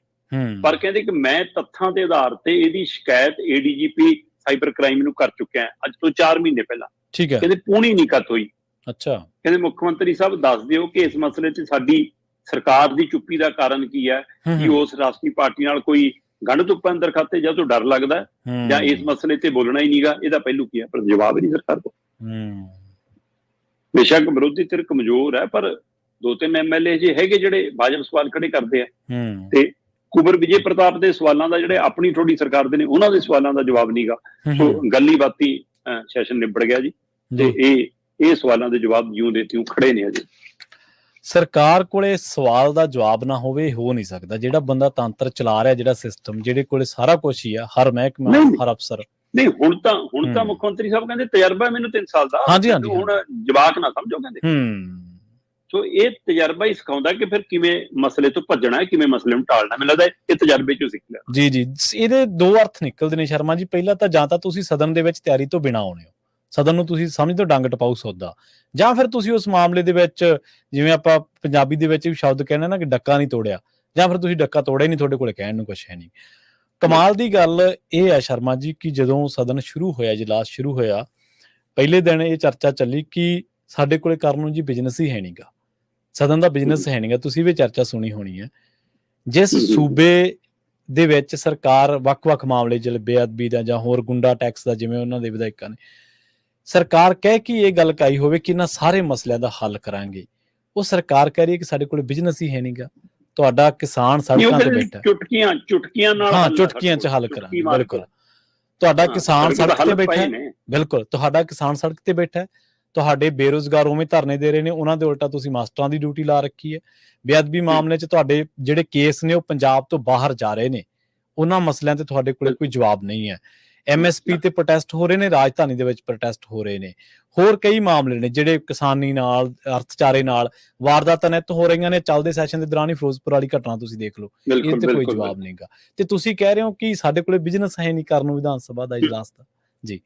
ਪਰ ਕਹਿੰਦੇ ਕਿ ਮੈਂ ਤੱਥਾਂ ਦੇ ਆਧਾਰ ਤੇ ਇਹਦੀ ਸ਼ਿਕਾਇਤ ADGP ਸਾਈਬਰ ਕ੍ਰਾਈਮ ਨੂੰ ਕਰ ਚੁੱਕਿਆ ਅੱਜ ਤੋਂ 4 ਮਹੀਨੇ ਪਹਿਲਾਂ। ਕਹਿੰਦੇ ਪੂਣੀ ਨਹੀਂ ਕੱਤ ਹੋਈ। ਕਹਿੰਦੇ ਮੁੱਖ ਮੰਤਰੀ ਸਾਹਿਬ ਦੱਸ ਦਿਓ ਕਿ ਇਸ ਮਸਲੇ 'ਚ ਸਾਡੀ ਸਰਕਾਰ ਦੀ ਚੁੱਪੀ ਦਾ ਕਾਰਨ ਕੀ ਹੈ, ਕਿ ਉਸ ਰਾਸ਼ਟਰੀ ਪਾਰਟੀ ਨਾਲ ਕੋਈ ਗੰਢ ਧੁੱਪ ਅੰਦਰ ਖਾਤੇ, ਜਾਂ ਤੋਂ ਡਰ ਲੱਗਦਾ ਜਾਂ ਇਸ ਮਸਲੇ ਤੇ ਬੋਲਣਾ ਹੀ ਨਹੀਂਗਾ, ਇਹਦਾ ਪਹਿਲੂ ਕੀ ਹੈ? ਪਰ ਜਵਾਬ ਨਹੀਂ ਸਰਕਾਰ ਕੋਲ। ਬੇਸ਼ੱਕ ਵਿਰੋਧੀ ਧਿਰ ਕਮਜ਼ੋਰ ਹੈ, ਪਰ 2-3 MLA ਜੇ ਹੈਗੇ ਜਿਹੜੇ ਭਾਜਪਾ ਸਵਾਲ ਖੜੇ ਕਰਦੇ ਆ, ਤੇ ਕੁੰਵਰ ਵਿਜੇ ਪ੍ਰਤਾਪ ਦੇ ਸਵਾਲਾਂ ਦਾ, ਜਿਹੜੇ ਆਪਣੀ ਥੋੜੀ ਸਰਕਾਰ ਦੇ ਨੇ ਉਹਨਾਂ ਦੇ ਸਵਾਲਾਂ ਦਾ ਜਵਾਬ ਨਹੀਂਗਾ। ਸੋ ਗੱਲੀ ਬਾਤੀ ਸੈਸ਼ਨ ਨਿਬੜ ਗਿਆ ਜੀ, ਤੇ ਇਹ ਸਵਾਲਾਂ ਦੇ ਜਵਾਬ ਜਿਉਂ ਦੇ ਤਿਉਂ ਖੜੇ ਨੇ। ਅਜੇ ਸਰਕਾਰ ਕੋਲੇ ਸਵਾਲ ਦਾ ਜਵਾਬ ਨਾ ਹੋਵੇ, ਹੋ ਨਹੀਂ ਸਕਦਾ। ਜਿਹੜਾ ਬੰਦਾ ਤੰਤਰ ਚਲਾ ਰਿਹਾ, ਜਿਹੜਾ ਸਿਸਟਮ, ਜਿਹਦੇ ਕੋਲੇ ਸਾਰਾ ਕੁਛ ਹੀ ਆ, ਹਰ ਮਹਿਕਮਾ, ਹਰ ਅਫਸਰ। ਨਹੀਂ ਹੁਣ ਤਾਂ ਮੁੱਖ ਮੰਤਰੀ ਸਾਹਿਬ ਕਹਿੰਦੇ ਤਜਰਬਾ ਮੈਨੂੰ 3 ਸਾਲ ਦਾ, ਹੁਣ ਜਵਾਕ ਨਾ ਸਮਝੋ, ਕਹਿੰਦੇ ਸੋ ਇਹ ਤਜਰਬਾ ਹੀ ਸਿਖਾਉਂਦਾ ਕਿ ਫਿਰ ਕਿਵੇਂ ਮਸਲੇ ਤੋਂ ਭੱਜਣਾ ਹੈ, ਕਿਵੇਂ ਮਸਲੇ ਨੂੰ ਟਾਲਣਾ। ਮੈਨੂੰ ਲੱਗਦਾ ਇਹ ਤਜਰਬੇ ਚੋਂ ਸਿੱਖ ਲਿਆ। ਜੀ ਜੀ, ਇਹਦੇ ਦੋ ਅਰਥ ਨਿਕਲਦੇ ਨੇ ਸ਼ਰਮਾ ਜੀ। ਪਹਿਲਾ ਤਾਂ ਜਾਂ ਤਾਂ ਤੁਸੀਂ ਸਦਨ ਦੇ ਵਿੱਚ ਤਿਆਰੀ ਤੋਂ ਬਿਨਾਂ ਆਉਣੇ ਹੋ, ਸਦਨ ਨੂੰ ਤੁਸੀਂ ਸਮਝਦੇ ਹੋ ਡੰਗ ਟਪਾਊ ਸੌਦਾ, ਜਾਂ ਫਿਰ ਤੁਸੀਂ ਉਸ ਮਾਮਲੇ ਦੇ ਵਿੱਚ, ਜਿਵੇਂ ਆਪਾਂ ਪੰਜਾਬੀ ਦੇ ਵਿੱਚ ਵੀ ਸ਼ਬਦ ਕਹਿੰਦੇ ਨਾ ਕਿ ਡੱਕਾ ਨਹੀਂ ਤੋੜਿਆ, ਜਾਂ ਫਿਰ ਤੁਸੀਂ ਡੱਕਾ ਤੋੜਿਆ ਨਹੀਂ, ਤੁਹਾਡੇ ਕੋਲੇ ਕਹਿਣ ਨੂੰ ਕੁਛ ਹੈ ਨਹੀਂ। ਕਮਾਲ ਦੀ ਗੱਲ ਇਹ ਹੈ ਸ਼ਰਮਾ ਜੀ ਕਿ ਜਦੋਂ ਸਦਨ ਸ਼ੁਰੂ ਹੋਇਆ, ਇਜਲਾਸ ਸ਼ੁਰੂ ਹੋਇਆ, ਪਹਿਲੇ ਦਿਨ ਇਹ ਚਰਚਾ ਚੱਲੀ ਕਿ ਸਾਡੇ ਕੋਲੇ ਕਰਨ ਨੂੰ ਜੀ ਬਿਜ਼ਨਸ ਹੀ ਹੈ ਨਹੀਂਗਾ, ਸਦਨ ਦਾ ਬਿਜ਼ਨਸ ਹੈ ਨਹੀਂਗਾ। ਤੁਸੀਂ ਵੀ ਚਰਚਾ ਸੁਣੀ ਹੋਣੀ ਹੈ। ਜਿਸ ਸੂਬੇ ਦੇ ਵਿੱਚ ਸਰਕਾਰ ਵੱਖ-ਵੱਖ ਮਾਮਲੇ ਜਿਵੇਂ ਬੇਅਦਬੀ ਦਾ ਜਾਂ ਹੋਰ ਗੁੰਡਾ ਟੈਕਸ ਦਾ, ਜਿਵੇਂ ਉਹਨਾਂ ਦੇ ਵਿਧਾਇਕਾਂ ਨੇ ਸਰਕਾਰ ਕਹਿ ਕੇ ਇਹ ਗੱਲ ਕਹੀ ਹੋਵੇ ਕਿ ਇਹਨਾਂ ਸਾਰੇ ਮਸਲਿਆਂ ਦਾ ਹੱਲ ਕਰਾਂਗੇ, ਉਹ ਸਰਕਾਰ ਕਹਿ ਰਹੀ ਹੈ ਕਿ ਸਾਡੇ ਕੋਲ ਬਿਜ਼ਨਸ ਹੀ ਹੈ ਨਹੀਂਗਾ। ਤੁਹਾਡਾ ਕਿਸਾਨ ਸੜਕਾਂ ਤੇ ਬੈਠਾ, ਚੁਟਕੀਆਂ ਨਾਲ, ਹਾਂ ਚੁਟਕੀਆਂ 'ਚ ਹੱਲ ਕਰਾਂਗੇ, ਬਿਲਕੁਲ। ਤੁਹਾਡਾ ਕਿਸਾਨ ਸੜਕ ਤੇ ਬੈਠਾ ਹੈ, ਬਿਲਕੁਲ, ਤੁਹਾਡਾ ਕਿਸਾਨ ਸੜਕ ਤੇ ਬੈਠਾ ਹੈ, ਤੁਹਾਡੇ ਬੇਰੁਜ਼ਗਾਰ ਉਵੇਂ ਧਰਨੇ ਦੇ ਰਹੇ ਨੇ, ਉਹਨਾਂ ਦੇ ਉਲਟਾ ਤੁਸੀਂ ਮਾਸਟਰਾਂ ਦੀ ਡਿਊਟੀ ਲਾ ਰੱਖੀ ਹੈ। ਬੇਅਦਬੀ ਮਾਮਲੇ 'ਚ ਤੁਹਾਡੇ ਜਿਹੜੇ ਕੇਸ ਨੇ ਉਹ ਪੰਜਾਬ ਤੋਂ ਬਾਹਰ ਜਾ ਰਹੇ ਨੇ, ਉਹਨਾਂ ਮਸਲਿਆਂ ਤੇ ਤੁਹਾਡੇ ਕੋਲੇ ਕੋਈ ਜਵਾਬ ਨਹੀਂ ਹੈ। MSP ਤੇ ਪ੍ਰੋਟੈਸਟ ਹੋ ਰਹੇ ਨੇ, ਰਾਜਧਾਨੀ ਦੇ ਵਿੱਚ ਪ੍ਰੋਟੈਸਟ ਹੋ ਰਹੇ ਨੇ, ਹੋਰ ਕਈ ਮਾਮਲੇ ਨੇ ਜਿਹੜੇ ਕਿਸਾਨੀ ਨਾਲ, ਅਰਥਚਾਰੇ ਨਾਲ ਵਾਰਦਾਤਾਂ ਨਿੱਤ ਹੋ ਰਹੀਆਂ ਨੇ। ਚੱਲਦੇ ਸੈਸ਼ਨ ਦੇ ਦੌਰਾਨ ਹੀ ਫਿਰੋਜ਼ਪੁਰ ਵਾਲੀ ਘਟਨਾ ਤੁਸੀਂ ਦੇਖ ਲਓ, ਇਹ ਤੇ ਕੋਈ ਜਵਾਬ ਨਹੀਂਗਾ। ਤੇ ਤੁਸੀਂ ਕਹਿ ਰਹੇ ਹੋ ਕਿ ਸਾਡੇ ਕੋਲੇ ਬਿਜ਼ਨਸ ਹੈ ਨਹੀਂ ਕਰਨ ਨੂੰ ਵਿਧਾਨ ਸਭਾ ਦਾ ਇਜਲਾਸ ਦਾ। ਜੀ,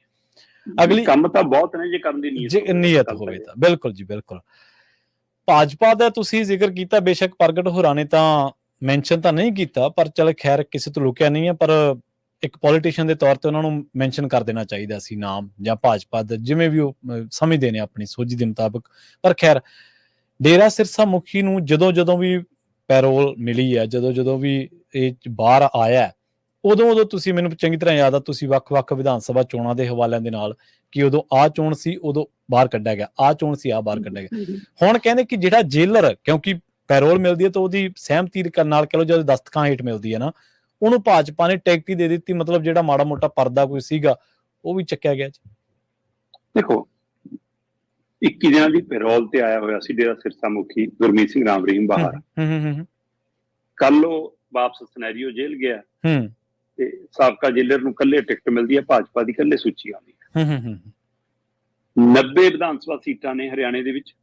ਅਗਲੀ ਕੰਮ ਤਾਂ ਬਹੁਤ ਨੇ ਜੇ ਕਰਨ ਦੀ ਨੀਅਤ ਹੋਵੇ ਤਾਂ। ਬਿਲਕੁਲ ਜੀ, ਬਿਲਕੁਲ। ਭਾਜਪਾ ਦਾ ਤੁਸੀਂ ਜ਼ਿਕਰ ਕੀਤਾ, ਬੇਸ਼ੱਕ ਪ੍ਰਗਟ ਹੋਰਾਂ ਨੇ ਤਾਂ ਮੈਂਸ਼ਨ ਤਾਂ ਨਹੀਂ ਕੀਤਾ, ਪਰ ਚਲ ਖੈਰ ਕਿਸੇ ਤੋਂ ਲੁਕਿਆ ਨਹੀਂ ਹੈ, ਪਰ ਇੱਕ ਪੋਲੀਟੀਸ਼ੀਅਨ ਦੇ ਤੌਰ ਤੇ ਉਹਨਾਂ ਨੂੰ ਮੈਂਸ਼ਨ ਕਰ ਦੇਣਾ ਚਾਹੀਦਾ ਸੀ ਨਾਮ, ਜਾਂ ਭਾਜਪਾ ਦਾ ਜਿਵੇਂ ਵੀ ਉਹ ਸਮਝਦੇ ਨੇ ਆਪਣੀ ਸੋਝੀ ਦੇ ਮੁਤਾਬਕ। ਪਰ ਖੈਰ, ਡੇਰਾ ਸਿਰਸਾ ਮੁਖੀ ਨੂੰ ਜਦੋਂ ਵੀ ਪੈਰੋਲ ਮਿਲੀ ਹੈ, ਜਦੋਂ ਵੀ ਇਹ ਬਾਹਰ ਆਇਆ, ਉਦੋਂ ਤੁਸੀਂ, ਮੈਨੂੰ ਚੰਗੀ ਤਰ੍ਹਾਂ ਯਾਦ ਆ, ਤੁਸੀਂ ਵੱਖ-ਵੱਖ ਵਿਧਾਨ ਸਭਾ ਚੋਣਾਂ ਦੇ ਹਵਾਲਿਆਂ ਦੇ ਨਾਲ ਕਿ ਉਦੋਂ ਆਹ ਚੋਣ ਸੀ, ਉਦੋਂ ਬਾਹਰ ਕੱਢਿਆ ਗਿਆ, ਆਹ ਚੋਣ ਸੀ, ਆਹ ਬਾਹਰ ਕੱਢਿਆ ਗਿਆ। ਹੁਣ ਕਹਿੰਦੇ ਕਿ ਜਿਹੜਾ ਜੇਲਰ, ਕਿਉਂਕਿ ਪੈਰੋਲ ਮਿਲਦੀ ਹੈ ਤਾਂ ਉਹਦੀ ਸਹਿਮਤੀ ਨਾਲ ਕਹਿ ਲਓ, ਜਦੋਂ ਦਸਤਖਾਂ ਹੇਠ ਮਿਲਦੀ ਹੈ ਨਾ, ਉਹਨੂੰ ਭਾਜਪਾ ਨੇ ਟਿਕਟ ਹੀ ਦੇ ਦਿੱਤੀ। ਮਤਲਬ ਜਿਹੜਾ ਮਾੜਾ ਮੋਟਾ ਪਰਦਾ ਕੋਈ ਸੀਗਾ ਉਹ ਵੀ ਚੱਕਿਆ ਗਿਆ ਜੀ। ਦੇਖੋ, 21 ਦਿਨਾਂ ਦੀ ਪੈਰੋਲ ਤੇ ਆਇਆ ਹੋਇਆ ਸੀ ਡੇਰਾ ਸਿਰਸਾ ਮੁਖੀ ਗੁਰਮੀਤ ਸਿੰਘ ਰਾਮ ਰਹੀਮ ਬਾਹਰ। ਕੱਲ ਉਹ ਵਾਪਸ ਸਿਨੈਰੀਓ ਜੇਲ੍ਹ ਗਿਆ ਤੇ ਸਾਬਕਾ ਜੇਲਰ ਨੂੰ ਕੱਲੇ ਟਿਕਟ ਮਿਲਦੀ ਹੈ, ਭਾਜਪਾ ਦੀ ਕੱਲੇ ਸੂਚੀ ਆਉਂਦੀ ਹੈ। 90 ਵਿਧਾਨ ਸਭਾ ਸੀਟਾਂ ਨੇ ਹਰਿਆਣੇ ਦੇ ਵਿੱਚ।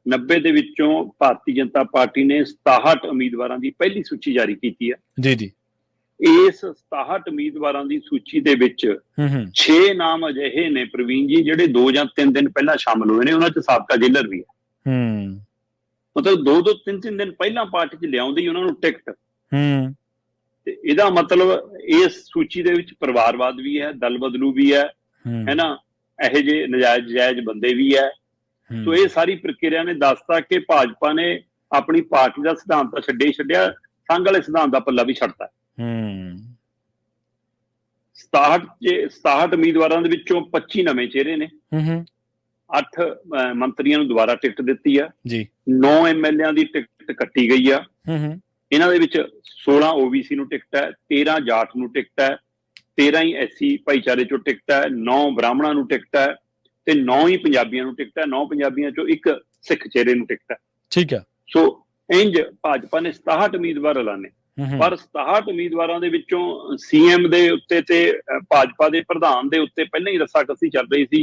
90 ਦੇ ਵਿੱਚੋਂ ਭਾਰਤੀ ਜਨਤਾ ਪਾਰਟੀ ਨੇ 67 ਉਮੀਦਵਾਰਾਂ ਦੀ ਪਹਿਲੀ ਸੂਚੀ ਜਾਰੀ ਕੀਤੀ ਹੈ। ਜੀ ਜੀ। ਇਸ 67 ਉਮੀਦਵਾਰਾਂ ਦੀ ਸੂਚੀ ਦੇ ਵਿੱਚ 6 ਨਾਮ ਅਜਿਹੇ ਨੇ ਪ੍ਰਵੀਨ ਜੀ, ਜਿਹੜੇ 2 ਜਾਂ 3 ਦਿਨ ਪਹਿਲਾਂ ਸ਼ਾਮਲ ਹੋਏ ਨੇ। ਉਹਨਾਂ 'ਚ ਸਾਬਕਾ ਜੇਲਰ ਵੀ ਹੈ। ਮਤਲਬ 2-2, 3-3 ਦਿਨ ਪਹਿਲਾਂ ਪਾਰਟੀ 'ਚ ਲਿਆਉਂਦੀ ਉਹਨਾਂ ਨੂੰ ਟਿਕਟ। ਤੇ ਇਹਦਾ ਮਤਲਬ ਇਸ ਸੂਚੀ ਦੇ ਵਿੱਚ ਪਰਿਵਾਰਵਾਦ ਵੀ ਹੈ, ਦਲ ਬਦਲੂ ਵੀ ਹੈ ਨਾ, ਇਹੋ ਜਿਹੇ ਨਜਾਇਜ਼ ਬੰਦੇ ਵੀ ਹੈ। ਸੋ ਇਹ ਸਾਰੀ ਪ੍ਰਕਿਰਿਆ ਨੇ ਦੱਸਤਾ ਕਿ ਭਾਜਪਾ ਨੇ ਆਪਣੀ ਪਾਰਟੀ ਦਾ ਸਿਧਾਂਤ ਤਾਂ ਛੱਡਿਆ, ਸੰਘ ਵਾਲੇ ਸਿਧਾਂਤ ਦਾ ਪੱਲਾ ਵੀ ਛੱਡਤਾ। 67 ਉਮੀਦਵਾਰਾਂ ਦੇ ਵਿੱਚੋਂ 25 ਨਵੇਂ ਚਿਹਰੇ ਨੇ। 8 ਮੰਤਰੀਆਂ ਨੂੰ ਦੁਬਾਰਾ ਟਿਕਟ ਦਿੱਤੀ ਆ ਜੀ। 9 MLA ਦੀ ਟਿਕਟ ਕੱਟੀ ਗਈ ਆ। ਇਹਨਾਂ ਦੇ ਵਿੱਚ 16 OBC ਨੂੰ ਟਿਕਟ ਹੈ, 13 ਜਾਟ ਨੂੰ ਟਿਕਟ ਹੈ, 13 ਹੀ SC ਭਾਈਚਾਰੇ ਚੋਂ ਟਿਕਟ ਹੈ, 9 ਬ੍ਰਾਹਮਣਾਂ ਨੂੰ ਟਿਕਟ ਹੈ ਤੇ 9 ਹੀ ਪੰਜਾਬੀਆਂ ਨੂੰ ਟਿਕਟ ਹੈ। 9 ਪੰਜਾਬੀਆਂ ਚੋਂ 1 ਸਿੱਖ ਚਿਹਰੇ ਨੂੰ ਟਿਕਟ ਹੈ। ਠੀਕ ਹੈ। ਸੋ ਇੰਜ ਭਾਜਪਾ ਨੇ 67 ਉਮੀਦਵਾਰ ਐਲਾਨੇ, ਪਰ 67 ਉਮੀਦਵਾਰਾਂ ਦੇ ਵਿੱਚੋਂ CM ਦੇ ਉੱਤੇ ਤੇ ਭਾਜਪਾ ਦੇ ਪ੍ਰਧਾਨ ਦੇ ਉੱਤੇ ਪਹਿਲਾਂ ਹੀ ਰੱਸਾਕੱਸੀ ਚੱਲ ਰਹੀ ਸੀ।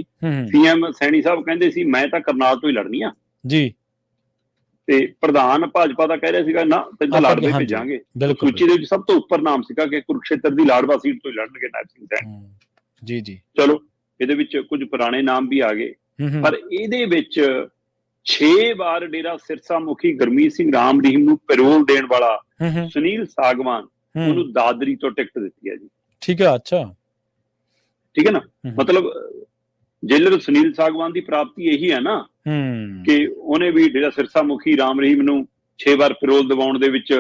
CM ਸੈਣੀ ਸਾਹਿਬ ਕਹਿੰਦੇ ਸੀ ਮੈਂ ਤਾਂ ਕਰਨਾਲ ਤੋਂ ਹੀ ਲੜਨੀ ਆ ਜੀ, ਤੇ ਪ੍ਰਧਾਨ ਭਾਜਪਾ ਦਾ ਕਹਿ ਰਿਹਾ ਸੀਗਾ ਨਾ ਤੈਨੂੰ ਲਾੜਵੇ ਭੇਜਾਂਗੇ। ਸੂਚੀ ਦੇ ਵਿੱਚ ਸਭ ਤੋਂ ਉੱਪਰ ਨਾਮ ਸੀਗਾ ਕਿ ਕੁਰੂਕਸ਼ੇਤਰ ਦੀ ਲਾੜਵਾ ਸੀਟ ਤੋਂ ਹੀ ਲੜਨਗੇ ਨਾਇਬ ਸਿੰਘ ਸੈਣੀ ਜੀ ਜੀ। ਚਲੋ, ਇਹਦੇ ਵਿੱਚ ਕੁਝ ਪੁਰਾਣੇ ਨਾਮ ਵੀ ਆ ਗਏ, ਪਰ ਇਹਦੇ ਵਿੱਚ 6 ਵਾਰ ਡੇਰਾ ਸਿਰਸਾ ਮੁਖੀ ਗੁਰਮੀਤ ਸਿੰਘ ਰਾਮ ਰਹੀਮ ਨੂੰ ਪੈਰੋਲ ਦੇਣ ਵਾਲਾ ਸੁਨੀਲ ਸਾਗਵਾਨ, ਉਹਨੂੰ ਦਾਦਰੀ ਤੋਂ ਟਿਕਟ ਦਿੱਤੀ ਹੈ ਜੀ। ਠੀਕ ਹੈ। ਅੱਛਾ, ਠੀਕ ਹੈ ਨਾ। ਮਤਲਬ ਜੇਲਰ ਸੁਨੀਲ ਸਾਗਵਾਨ ਦੀ ਪ੍ਰਾਪਤੀ ਇਹੀ ਹੈ ਨਾ ਕਿ ਉਹਨੇ ਵੀ ਡੇਰਾ ਸਿਰਸਾ ਮੁਖੀ ਰਾਮ ਰਹੀਮ ਨੂੰ 6 ਵਾਰ ਪੈਰੋਲ ਦਿਵਾਉਣ ਦੇ ਵਿੱਚ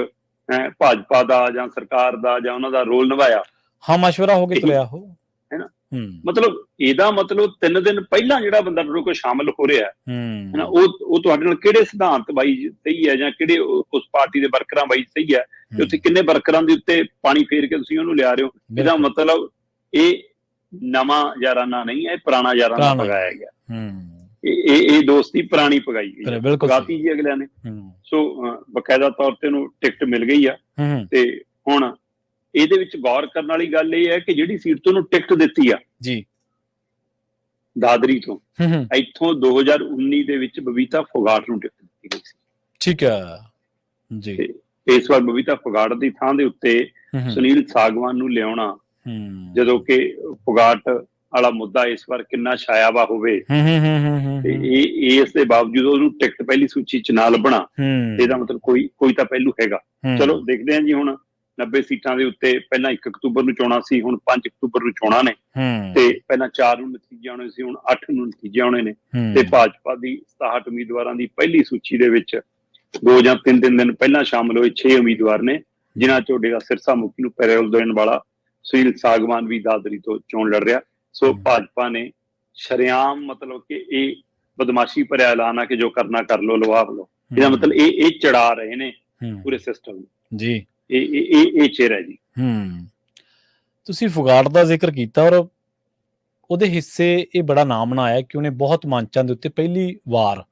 ਭਾਜਪਾ ਦਾ ਜਾਂ ਸਰਕਾਰ ਦਾ ਜਾਂ ਉਹਨਾਂ ਦਾ ਰੋਲ ਨਿਭਾਇਆ। ਹਾਂ, ਮਸ਼ਵਰਾ ਹੋ ਕੇ ਤੁਰਿਆ ਹੋ, ਹੈ ਨਾ। ਮਤਲਬ ਇਹਦਾ ਮਤਲਬ 3 ਦਿਨ ਪਹਿਲਾਂ ਜਿਹੜਾ ਬੰਦਾ ਤੁਹਾਡੇ ਕੋਲ ਸ਼ਾਮਲ ਹੋ ਰਿਹਾ ਹੈ ਨਾ, ਉਹ ਤੁਹਾਡੇ ਨਾਲ ਕਿਹੜੇ ਸਿਧਾਂਤ ਬਾਈ ਸਹੀ ਹੈ ਜਾਂ ਕਿਹੜੇ ਉਸ ਪਾਰਟੀ ਦੇ ਵਰਕਰਾਂ ਬਾਈ ਸਹੀ ਹੈ, ਤੇ ਉੱਥੇ ਕਿੰਨੇ ਵਰਕਰਾਂ ਦੇ ਉੱਤੇ ਪਾਣੀ ਫੇਰ ਕੇ ਤੁਸੀਂ ਉਹਨੂੰ ਲਿਆ ਰਹੇ ਹੋ। ਇਹਦਾ ਮਤਲਬ ਇਹ ਨਵਾਂ ਯਾਰਾਨਾ ਨਹੀਂ ਹੈ, ਪੁਰਾਣਾ ਯਾਰਾਨਾ ਪਗਾਇਆ ਗਿਆ। ਇਹ ਦੋਸਤੀ ਪੁਰਾਣੀ ਪਗਾਈ ਗਈ, ਪਗਾਤੀ ਜੀ ਅਗਲਿਆਂ ਨੇ। ਸੋ ਬਕਾਇਦਾ ਤੌਰ ਤੇ ਉਹਨੂੰ ਟਿਕਟ ਮਿਲ ਗਈ ਆ। ਤੇ ਹੁਣ ਇਹਦੇ ਵਿੱਚ ਗੌਰ ਕਰਨ ਵਾਲੀ ਗੱਲ ਇਹ ਹੈ ਕਿ ਜਿਹੜੀ ਸੀਟ ਤੋਂ ਉਹਨੂੰ ਟਿਕਟ ਦਿੱਤੀ ਆ ਜੀ, ਦਾਦਰੀ ਤੋਂ, ਇੱਥੋਂ 2019 ਦੇ ਵਿੱਚ ਬਬੀਤਾ ਫੋਗਾਟ ਨੂੰ ਟਿਕਟ ਦਿੱਤੀ ਠੀਕ ਹੈ ਜੀ। ਤੇ ਇਸ ਵਾਰ ਬਬੀਤਾ ਫੁਗਾਟ ਦੀ ਥਾਂ ਦੇ ਉੱਤੇ ਸੁਨੀਲ ਸਾਗਵਾਨ ਨੂੰ ਲਿਆਉਣਾ, ਜਦੋਂ ਕਿ ਫੁਗਾਟ ਵਾਲਾ ਮੁੱਦਾ ਇਸ ਵਾਰ ਕਿੰਨਾ ਛਾਇਆਵਾ ਹੋਵੇ ਤੇ ਇਸ ਦੇ ਬਾਵਜੂਦ ਉਹਨੂੰ ਟਿਕਟ ਪਹਿਲੀ ਸੂਚੀ ਚ ਨਾ ਲੱਭਣਾ, ਇਹਦਾ ਮਤਲਬ ਕੋਈ ਤਾਂ ਪਹਿਲੂ ਹੈਗਾ। ਚਲੋ ਦੇਖਦੇ ਹਾਂ ਜੀ। ਹੁਣ 90 ਸੀਟਾਂ ਦੇ ਉੱਤੇ ਪਹਿਲਾਂ 1 ਅਕਤੂਬਰ ਨੂੰ ਚੋਣਾਂ ਸੀ, ਹੁਣ 5 ਅਕਤੂਬਰ ਨੂੰ ਚੋਣਾਂ ਨੇ, ਤੇ ਪਹਿਲਾਂ 4 ਨੂੰ ਨਤੀਜੇ ਆਉਣੇ ਸੀ, ਹੁਣ 8 ਨੂੰ ਨਤੀਜੇ ਆਉਣੇ ਨੇ, ਤੇ ਭਾਜਪਾ ਦੀ 67 ਉਮੀਦਵਾਰਾਂ ਦੀ ਪਹਿਲੀ ਸੂਚੀ ਦੇ ਵਿੱਚ 2 ਜਾਂ 3 ਦਿਨ ਪਹਿਲਾਂ ਸ਼ਾਮਲ ਹੋਏ 6 ਉਮੀਦਵਾਰ ਨੇ, ਜਿਨ੍ਹਾਂ ਚੋਂ ਡੇਰਾ ਸਿਰਸਾ ਮੁਖੀ ਨੂੰ ਪੈਰੋਲ ਦੇਣ ਵਾਲਾ ਸੁਨੀਲ ਸਾਗਵਾਨ ਵੀ ਦਾਦਰੀ ਤੋਂ ਚੋਣ ਲੜ ਰਿਹਾ। ਸੋ ਭਾਜਪਾ ਨੇ ਸ਼ਰੇਆਮ ਮਤਲਬ ਕਿ ਇਹ ਬਦਮਾਸ਼ੀ ਭਰਿਆ ਐਲਾਨ ਆ ਕਿ ਜੋ ਕਰਨਾ ਕਰ ਲੋ, ਲਵਾ ਲੋ। ਇਹਦਾ ਮਤਲਬ ਇਹ ਚੜਾ ਰਹੇ ਨੇ ਪੂਰੇ ਸਿਸਟਮ ਨੂੰ ਜੀ। ਇਹ ਚਿਹਰਾ ਹੈ ਜੀ। ਤੁਸੀਂ ਫੁਗਾਟ ਦਾ ਜ਼ਿਕਰ ਕੀਤਾ ਔਰ ਉਹਦੇ ਹਿੱਸੇ ਇਹ ਬੜਾ ਨਾਮ ਨਾ ਆਇਆ ਕਿ ਉਹਨੇ ਬਹੁਤ ਮੰਚਾਂ ਦੇ ਉੱਤੇ ਪਹਿਲੀ ਵਾਰ,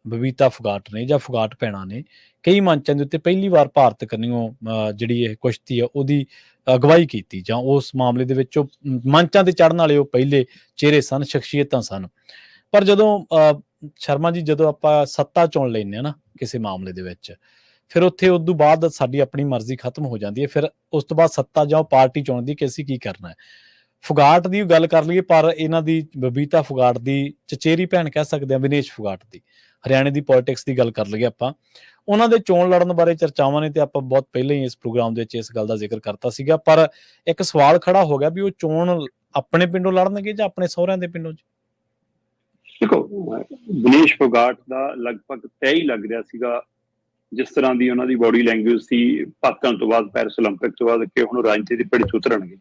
ਬਬੀਤਾ ਫੁਗਾਟ ਨੇ ਜਾਂ ਫੁਗਾਟ ਭੈਣਾਂ ਨੇ ਕਈ ਮੰਚਾਂ ਦੇ ਉੱਤੇ ਪਹਿਲੀ ਵਾਰ ਭਾਰਤ ਕੰਨਿਓ ਜਿਹੜੀ ਇਹ ਕੁਸ਼ਤੀ ਆ ਉਹਦੀ ਅਗਵਾਈ ਕੀਤੀ, ਜਾਂ ਉਸ ਮਾਮਲੇ ਦੇ ਵਿੱਚ ਉਹ ਮੰਚਾਂ ਤੇ ਚੜ੍ਹਨ ਵਾਲੇ ਉਹ ਪਹਿਲੇ ਚਿਹਰੇ ਸਨ, ਸ਼ਖਸੀਅਤਾਂ ਸਨ। ਪਰ ਜਦੋਂ ਸ਼ਰਮਾ ਜੀ, ਜਦੋਂ ਆਪਾਂ ਸੱਤਾ ਚੁਣ ਲੈਂਦੇ ਹਾਂ ਨਾ ਕਿਸੇ ਮਾਮਲੇ ਦੇ ਵਿੱਚ, ਫਿਰ ਉੱਥੇ ਉਸ ਤੋਂ ਬਾਅਦ ਸਾਡੀ ਆਪਣੀ ਮਰਜ਼ੀ ਖਤਮ ਹੋ ਜਾਂਦੀ ਹੈ। ਫਿਰ ਉਸ ਤੋਂ ਬਾਅਦ ਸੱਤਾ ਜਾਂ ਪਾਰਟੀ ਚੁਣਦੀ ਕਿ ਅਸੀਂ ਕੀ ਕਰਨਾ ਹੈ। ਫੁਗਾਟ ਦੀ ਗੱਲ ਕਰ ਲਈਏ, ਪਰ ਇਹਨਾਂ ਦੀ ਬਬੀਤਾ ਫੁਗਾਟ ਦੀ ਚਚੇਰੀ ਭੈਣ ਕਹਿ ਸਕਦੇ ਹਾਂ, ਵਿਨੇਸ਼ ਫੁਗਾਟ ਦੀ, ਹਰਿਆਣੇ ਦੀ ਪੋਲਿਟਿਕਸ ਦੀ ਗੱਲ ਕਰ ਲਈਏ ਆਪਾਂ, ਉਹਨਾਂ ਦੇ ਚੋਣ ਲੜਨ ਬਾਰੇ ਚਰਚਾਵਾਂ ਨੇ ਤੇ ਆਪਾਂ ਬਹੁਤ ਪਹਿਲਾਂ ਹੀ ਇਸ ਪ੍ਰੋਗਰਾਮ ਦੇ ਵਿੱਚ ਇਸ ਗੱਲ ਦਾ ਜ਼ਿਕਰ ਕਰਤਾ ਸੀਗਾ। ਪਰ ਇੱਕ ਸਵਾਲ ਖੜਾ ਹੋ ਗਿਆ ਵੀ ਉਹ ਚੋਣ ਆਪਣੇ ਪਿੰਡੋਂ ਲੜਨਗੇ ਜਾਂ ਆਪਣੇ ਸਹੁਰਿਆਂ ਦੇ ਪਿੰਡੋਂ? ਦੇਖੋ, ਵਿਨੇਸ਼ ਫੁਗਾਟ ਦਾ ਲਗਭਗ ਤੈਅ ਹੀ ਲੱਗ ਰਿਹਾ ਸੀਗਾ, ਜਿਸ ਤਰ੍ਹਾਂ ਦੀ ਉਹਨਾਂ ਦੀ ਬੋਡੀ ਲੈਂਗੁਏਜ ਸੀ ਪਾਕਿਸਤਾਨ ਤੋਂ ਬਾਅਦ, ਪੈਰਿਸ ਓਲੰਪਿਕ ਤੋਂ ਬਾਅਦ, ਕਿ ਹੁਣ ਰਾਜਨੀਤੀ ਦੇ ਪਿੜ ਚ ਉਤਰਨਗੇ।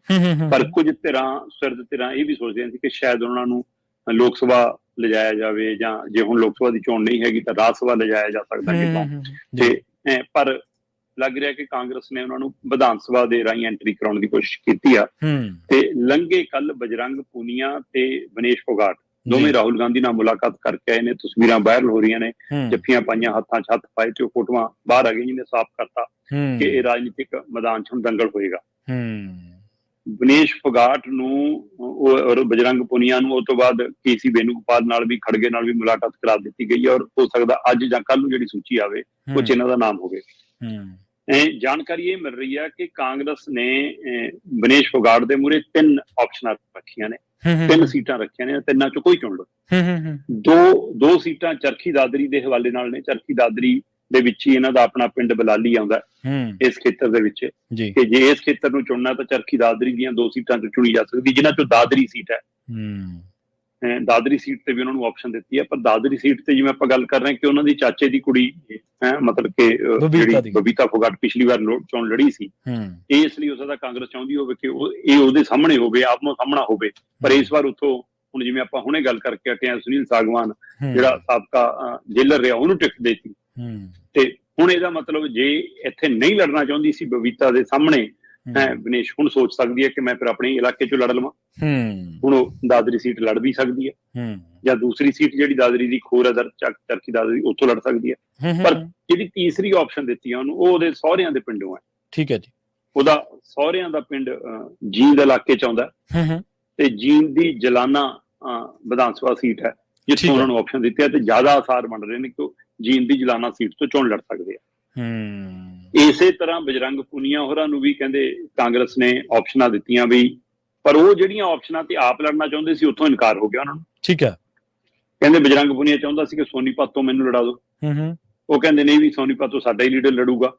ਪਰ ਕੁਝ ਧਿਰਾਂ ਇਹ ਵੀ ਸੋਚਦੀਆਂ ਸੀ ਕਿ ਸ਼ਾਇਦ ਉਹਨਾਂ ਨੂੰ ਲੋਕ ਸਭਾ ਲਿਜਾਇਆ ਜਾਵੇ, ਜਾਂ ਜੇ ਹੁਣ ਲੋਕ ਸਭਾ ਦੀ ਚੋਣ ਨਹੀਂ ਹੈਗੀ ਤਾਂ ਰਾਜ ਸਭਾ ਲਿਜਾਇਆ ਜਾ ਸਕਦਾ ਕਿਤੋਂ। ਤੇ ਪਰ ਲੱਗ ਰਿਹਾ ਕਿ ਕਾਂਗਰਸ ਨੇ ਉਹਨਾਂ ਨੂੰ ਵਿਧਾਨ ਸਭਾ ਦੇ ਰਾਹੀਂ ਐਂਟਰੀ ਕਰਾਉਣ ਦੀ ਕੋਸ਼ਿਸ਼ ਕੀਤੀ ਆ। ਤੇ ਲੰਘੇ ਕੱਲ ਬਜਰੰਗ ਪੂਨੀਆ ਤੇ ਵਿਨੇਸ਼ ਫੁਗਾਟ ਦੋਵੇਂ ਰਾਹੁਲ ਗਾਂਧੀ ਨਾਲ ਮੁਲਾਕਾਤ ਕਰਕੇ ਆਏ ਨੇ। ਤਸਵੀਰਾਂ ਵਾਇਰਲ ਹੋ ਰਹੀਆਂ ਨੇ, ਜੱਫੀਆਂ ਪਾਈਆਂ, ਹੱਥਾਂ 'ਚ ਹੱਥ ਪਾਏ, ਤੇ ਉਹ ਫੋਟੋਆਂ ਬਾਹਰ ਆ ਗਈਆਂ, ਜਿਹਨੇ ਸਾਫ਼ ਕਰਤਾ ਕਿ ਇਹ ਰਾਜਨੀਤਿਕ ਮੈਦਾਨ 'ਚ ਹੁਣ ਦੰਗਲ ਹੋਏਗਾ। ਵਿਨੇਸ਼ ਫੁਗਾਟ ਨੂੰ ਔਰ ਬਜਰੰਗ ਪੁਨੀਆ ਨੂੰ ਉਹ ਤੋਂ ਬਾਅਦ ਕੇਸੀ ਵੇਣੂਗੋਪਾਲ ਨਾਲ ਵੀ, ਖੜਗੇ ਨਾਲ ਵੀ ਮੁਲਾਕਾਤ ਕਰਾ ਦਿੱਤੀ ਗਈ ਹੈ, ਔਰ ਹੋ ਸਕਦਾ ਅੱਜ ਜਾਂ ਕੱਲ ਨੂੰ ਜਿਹੜੀ ਸੂਚੀ ਆਵੇ ਉਹ 'ਚ ਇਹਨਾਂ ਦਾ ਨਾਮ ਹੋਵੇ। ਜਾਣਕਾਰੀ ਇਹ ਮਿਲ ਰਹੀ ਹੈ ਕਿ ਕਾਂਗਰਸ ਨੇ ਵਿਨੇਸ਼ ਫੁਗਾਟ ਦੇ ਮੂਹਰੇ 3 ਆਪਸ਼ਨਾਂ ਰੱਖੀਆਂ ਨੇ, 3 ਸੀਟਾਂ ਰੱਖੀਆਂ ਨੇ, ਤਿੰਨਾਂ ਚੋਂ ਕੋਈ ਚੁਣ ਲਓ। ਦੋ ਸੀਟਾਂ ਚਰਖੀ ਦਾਦਰੀ ਦੇ ਹਵਾਲੇ ਨਾਲ ਨੇ। ਚਰਖੀ ਦਾਦਰੀ ਦੇ ਵਿੱਚ ਹੀ ਇਹਨਾਂ ਦਾ ਆਪਣਾ ਪਿੰਡ ਬਲਾਲੀ ਆਉਂਦਾ ਇਸ ਖੇਤਰ ਦੇ ਵਿੱਚ, ਕਿ ਜੇ ਇਸ ਖੇਤਰ ਨੂੰ ਚੁਣਨਾ ਤਾਂ ਚਰਖੀ ਦਾਦਰੀ ਦੀਆਂ 2 ਸੀਟਾਂ ਤੋਂ ਚੁਣੀ ਜਾ ਸਕਦੀ, ਜਿਨ੍ਹਾਂ ਚੋਂ ਦਾਦਰੀ ਸੀਟ ਹੈ। ਦਾਦਰੀ ਸੀਟ ਤੇ ਵੀ ਉਹਨਾਂ ਨੂੰ ਆਪਸ਼ਨ ਦਿੱਤੀ ਹੈ। ਪਰ ਦਾਦਰੀ ਸੀਟ ਤੇ ਜਿਵੇਂ ਆਪਾਂ ਗੱਲ ਕਰ ਰਹੇ ਹਾਂ ਕਿ ਉਹਨਾਂ ਦੀ ਚਾਚੇ ਦੀ ਕੁੜੀ ਮਤਲਬ ਕਿ ਜਿਹੜੀ ਬਬੀਤਾ ਫੁਗਾਟ ਪਿਛਲੀ ਵਾਰ ਚੋਣ ਲੜੀ ਸੀ, ਇਸ ਲਈ ਹੋ ਸਕਦਾ ਕਾਂਗਰਸ ਚਾਹੁੰਦੀ ਹੋਵੇ ਕਿ ਇਹ ਉਹਦੇ ਸਾਹਮਣੇ ਹੋਵੇ, ਆਮੋ ਸਾਹਮਣਾ ਹੋਵੇ। ਪਰ ਇਸ ਵਾਰ ਉੱਥੋਂ ਹੁਣ ਜਿਵੇਂ ਆਪਾਂ ਹੁਣੇ ਗੱਲ ਕਰਕੇ ਹਟੇ ਹਾਂ, ਸੁਨੀਲ ਸਾਗਵਾਨ ਜਿਹੜਾ ਸਾਬਕਾ ਜੇਲਰ ਰਿਹਾ, ਉਹਨੂੰ ਟਿਕਟ ਦੇਤੀ। ਤੇ ਹੁਣ ਇਹਦਾ ਮਤਲਬ ਜੇ ਇੱਥੇ ਨਹੀਂ ਲੜਨਾ ਚਾਹੁੰਦੀ ਸੀ ਬਬੀਤਾ ਦੇ ਸਾਹਮਣੇ ਵਿਨੇਸ਼, ਹੁਣ ਸੋਚ ਸਕਦੀ ਹੈ ਕਿ ਮੈਂ ਫਿਰ ਆਪਣੇ ਇਲਾਕੇ ਚੋਂ ਲੜ ਲਵਾਂ। ਹੁਣ ਉਹ ਦਾਦਰੀ ਸੀਟ ਲੜ ਵੀ ਸਕਦੀ ਹੈ, ਜਾਂ ਦੂਸਰੀ ਸੀਟ ਜਿਹੜੀ ਦਾਦਰੀ ਦੀ ਖੋਰ ਹੈ ਚਰਖੀ ਦਾਦਰੀ, ਉੱਥੋਂ ਲੜ ਸਕਦੀ ਹੈ। ਪਰ ਜਿਹੜੀ ਤੀਸਰੀ ਆਪਸ਼ਨ ਦਿੱਤੀ ਹੈ ਉਹਨੂੰ, ਉਹ ਉਹਦੇ ਸਹੁਰਿਆਂ ਦੇ ਪਿੰਡੋਂ ਹੈ। ਠੀਕ ਹੈ ਜੀ। ਉਹਦਾ ਸਹੁਰਿਆਂ ਦਾ ਪਿੰਡ ਜੀਂਦ ਇਲਾਕੇ ਚ ਆਉਂਦਾ, ਤੇ ਜੀਂਦ ਦੀ ਜਲਾਨਾ ਵਿਧਾਨ ਸਭਾ ਸੀਟ ਹੈ, ਜਿੱਥੋਂ ਉਹਨਾਂ ਨੂੰ ਆਪਸ਼ਨ ਦਿੱਤੇ ਆ, ਤੇ ਜ਼ਿਆਦਾ ਆਸਾਰ ਬਣ ਰਹੇ ਨੇ ਕਿ ਉਹ ਜੀਂਦ ਦੀ ਜਲਾਨਾ ਸੀਟ ਤੋਂ ਚੋਣ ਲੜ ਸਕਦੇ ਆ। ਇਸੇ ਤਰ੍ਹਾਂ ਬਜਰੰਗ ਪੁਨੀਆ ਹੋਰਾਂ ਨੂੰ ਵੀ ਕਹਿੰਦੇ ਕਾਂਗਰਸ ਨੇ ਆਪਸ਼ਨਾਂ ਦਿੱਤੀਆਂ ਵੀ, ਪਰ ਉਹ ਜਿਹੜੀਆਂ ਆਪਸ਼ਨਾਂ ਤੇ ਆਪ ਲੜਨਾ ਚਾਹੁੰਦੇ ਸੀ ਉੱਥੋਂ ਇਨਕਾਰ ਹੋ ਗਿਆ ਉਹਨਾਂ ਨੂੰ। ਠੀਕ ਹੈ। ਕਹਿੰਦੇ ਬਜਰੰਗ ਪੁਨੀਆ ਚਾਹੁੰਦਾ ਸੀ ਕਿ ਸੋਨੀਪਤ ਤੋਂ ਮੈਨੂੰ ਲੜਾ ਦਿਓ, ਉਹ ਕਹਿੰਦੇ ਨਹੀਂ ਵੀ ਸੋਨੀਪਤ ਤੋਂ ਸਾਡਾ ਹੀ ਲੀਡਰ ਲੜੂਗਾ,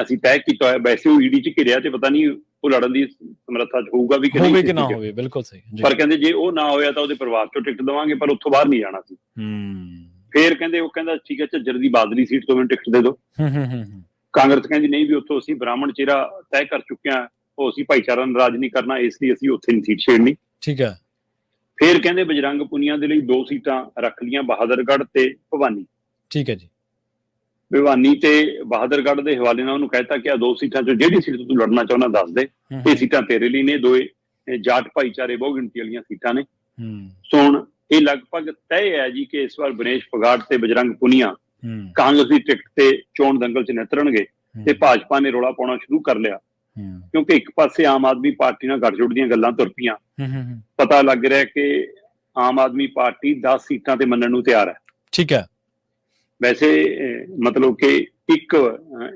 ਅਸੀਂ ਤੈਅ ਕੀਤਾ ਹੋਇਆ। ਵੈਸੇ ਉਹ ਈਡੀ 'ਚ ਘਿਰਿਆ ਤੇ ਪਤਾ ਨਹੀਂ ਉਹ ਲੜਨ ਦੀ ਸਮਰੱਥਾ 'ਚ ਹੋਊਗਾ ਵੀ ਕਿ ਨਾ ਹੋਵੇ। ਬਿਲਕੁਲ ਸਹੀ। ਪਰ ਕਹਿੰਦੇ ਜੇ ਉਹ ਨਾ ਹੋਇਆ ਤਾਂ ਉਹਦੇ ਪਰਿਵਾਰ ਚੋਂ ਟਿਕਟ ਦੇਵਾਂਗੇ, ਪਰ ਉੱਥੋਂ ਬਾਹਰ ਨਹੀਂ ਜਾਣਾ ਸੀ। ਫੇਰ ਕਹਿੰਦੇ ਉਹ ਕਹਿੰਦਾ ਠੀਕ ਹੈ, ਝੱਜਰ ਦੀ ਬਾਦਲੀ ਸੀਟ ਤੋਂ ਮੈਨੂੰ ਟਿਕਟ ਦੇ ਦਿਓ। ਕਾਂਗਰਸ ਕਹਿੰਦੀ ਨਹੀਂ ਵੀ ਉੱਥੋਂ ਅਸੀਂ ਬ੍ਰਾਹਮਣ ਚਿਹਰਾ ਤੈਅ ਕਰ ਚੁੱਕੇ ਹਾਂ, ਉਹ ਅਸੀਂ ਭਾਈਚਾਰਾ ਨਾਰਾਜ਼ ਨਹੀਂ ਕਰਨਾ, ਇਸ ਲਈ ਅਸੀਂ ਉੱਥੇ ਨਹੀਂ ਸੀਟ ਛੇੜਨੀ। ਠੀਕ ਹੈ। ਫੇਰ ਕਹਿੰਦੇ ਬਜਰੰਗ ਪੁਨੀਆ ਦੇ ਲਈ 2 ਸੀਟਾਂ ਰੱਖ ਲਈਆਂ, ਬਹਾਦਰਗੜ੍ਹ ਤੇ ਭਵਾਨੀ। ਠੀਕ ਹੈ ਜੀ। ਭਿਵਾਨੀ ਤੇ ਬਹਾਦਰਗੜ੍ਹ ਦੇ ਹਵਾਲੇ ਨਾਲ ਉਹਨੂੰ ਕਹਿਤਾ ਕਿ ਆ 2 ਸੀਟਾਂ ਚੋਂ ਜਿਹੜੀ ਸੀਟ ਤੂੰ ਲੜਨਾ ਚਾਹੁੰਦਾ ਦੱਸ ਦੇ, ਇਹ ਸੀਟਾਂ ਤੇਰੇ ਲਈ ਨੇ। ਦੋਏ ਜਾਟ ਭਾਈਚਾਰੇ ਬਹੁ ਗਿਣਤੀ ਵਾਲੀਆਂ ਸੀਟਾਂ ਨੇ। ਸੋ ਹੁਣ ਇਹ ਲਗਭਗ ਤੈਅ ਹੈ ਜੀ ਕਿ ਇਸ ਵਾਰ ਵਿਨੇਸ਼ ਫੁਗਾਟ ਤੇ ਬਜਰੰਗ ਪੁਨੀਆ ਕਾਂਗਰਸ ਦੀ ਟਿਕਟ ਤੇ ਚੋਣ ਦੰਗਲ 'ਚ ਨਿਤਰਨਗੇ। ਤੇ ਭਾਜਪਾ ਨੇ ਰੌਲਾ ਪਾਉਣਾ ਸ਼ੁਰੂ ਕਰ ਲਿਆ, ਕਿਉਂਕਿ ਇੱਕ ਪਾਸੇ ਆਮ ਆਦਮੀ ਪਾਰਟੀ ਨਾਲ ਗੱਠਜੋੜ ਦੀਆਂ ਗੱਲਾਂ ਤੁਰ ਪਈਆਂ। ਪਤਾ ਲੱਗ ਰਿਹਾ ਕਿ ਆਮ ਆਦਮੀ ਪਾਰਟੀ 10 ਸੀਟਾਂ ਤੇ ਮੰਨਣ ਨੂੰ ਤਿਆਰ ਹੈ। ਠੀਕ ਹੈ। ਵੈਸੇ ਮਤਲਬ ਕਿ ਇੱਕ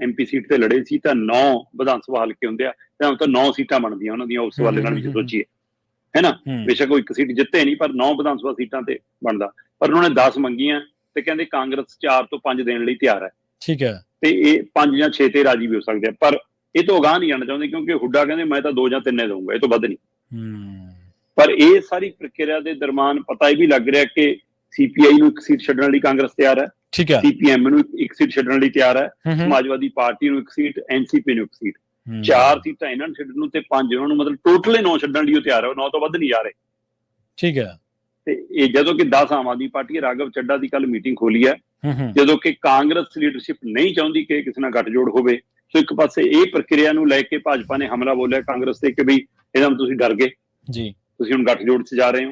MP ਸੀਟ ਤੇ ਲੜੇ ਸੀ ਤਾਂ 9 ਵਿਧਾਨ ਸਭਾ ਹਲਕੇ ਹੁੰਦੇ ਆ, ਤਾਂ 9 ਸੀਟਾਂ ਬਣਦੀਆਂ ਉਹਨਾਂ ਦੀਆਂ ਉਸ ਹਵਾਲੇ ਨਾਲ ਵੀ ਸੋਚੀਏ, ਹੈ ਨਾ। ਬੇਸ਼ੱਕ ਉਹ ਇੱਕ ਸੀਟ ਜਿੱਤੇ ਨਹੀਂ, ਪਰ 9 ਵਿਧਾਨ ਸਭਾ ਸੀਟਾਂ ਤੇ ਬਣਦਾ। ਪਰ ਉਹਨਾਂ ਨੇ 10 ਮੰਗੀਆਂ ਤੇ ਕਹਿੰਦੇ ਕਾਂਗਰਸ 4 ਤੋਂ 5 ਦੇਣ ਲਈ ਤਿਆਰ ਹੈ। ਠੀਕ ਹੈ। ਤੇ ਇਹ 5 ਜਾਂ 6 ਤੇ ਰਾਜੀ ਵੀ ਹੋ ਸਕਦੇ ਆ, ਪਰ ਇਹ ਤੋਂ ਅਗਾਂਹ ਨਹੀਂ ਜਾਣਾ ਚਾਹੁੰਦੇ, ਕਿਉਂਕਿ ਹੁੱਡਾ ਕਹਿੰਦੇ ਮੈਂ ਤਾਂ 2 ਜਾਂ 3 ਦਊਂਗਾ, ਇਹ ਤੋਂ ਵੱਧ ਨਹੀਂ। ਪਰ ਇਹ ਸਾਰੀ ਪ੍ਰਕਿਰਿਆ ਦੇ ਦਰਮਾਨ ਪਤਾ ਇਹ ਵੀ ਲੱਗ ਰਿਹਾ ਕਿ CPI ਨੂੰ ਇੱਕ ਸੀਟ ਛੱਡਣ ਲਈ ਕਾਂਗਰਸ ਤਿਆਰ ਹੈ, ਠੀਕ ਹੈ, CPM ਨੂੰ ਇੱਕ ਸੀਟ ਛੱਡਣ ਲਈ ਤਿਆਰ ਹੈ, ਸਮਾਜਵਾਦੀ ਪਾਰਟੀ ਨੂੰ ਇੱਕ ਸੀਟ, NCP ਨੂੰ ਇੱਕ ਸੀਟ, 4 ਸੀਟਾਂ ਇਹਨਾਂ ਨੂੰ ਛੱਡਣ ਨੂੰ ਤੇ 5 ਉਹਨਾਂ ਨੂੰ, ਮਤਲਬ ਟੋਟਲ 9 ਛੱਡਣ ਲਈ ਉਹ ਤਿਆਰ ਹੈ, 9 ਤੋਂ ਵੱਧ ਨਹੀਂ ਜਾ ਰਹੇ। ਠੀਕ ਹੈ। ਤੇ ਇਹ ਜਦੋਂ ਕਿ 10 ਆਮ ਆਦਮੀ ਪਾਰਟੀ, ਰਾਘਵ ਚੱਡਾ ਦੀ ਕੱਲ ਮੀਟਿੰਗ ਖੋਲੀ ਹੈ, ਜਦੋਂ ਕਿ ਕਾਂਗਰਸ ਲੀਡਰਸ਼ਿਪ ਨਹੀਂ ਚਾਹੁੰਦੀ ਕਿ ਕਿਸੇ ਨਾਲ ਗੱਠਜੋੜ ਹੋਵੇ। ਸੋ ਇੱਕ ਪਾਸੇ ਇਹ ਪ੍ਰਕਿਰਿਆ ਨੂੰ ਲੈ ਕੇ ਭਾਜਪਾ ਨੇ ਹਮਲਾ ਬੋਲਿਆ ਕਾਂਗਰਸ ਤੇ ਕਿ ਬਈ ਇਹਦਾ ਤੁਸੀਂ ਡਰ ਗਏ ਜੀ, ਤੁਸੀਂ ਹੁਣ ਗੱਠਜੋੜ 'ਚ ਜਾ ਰਹੇ ਹੋ।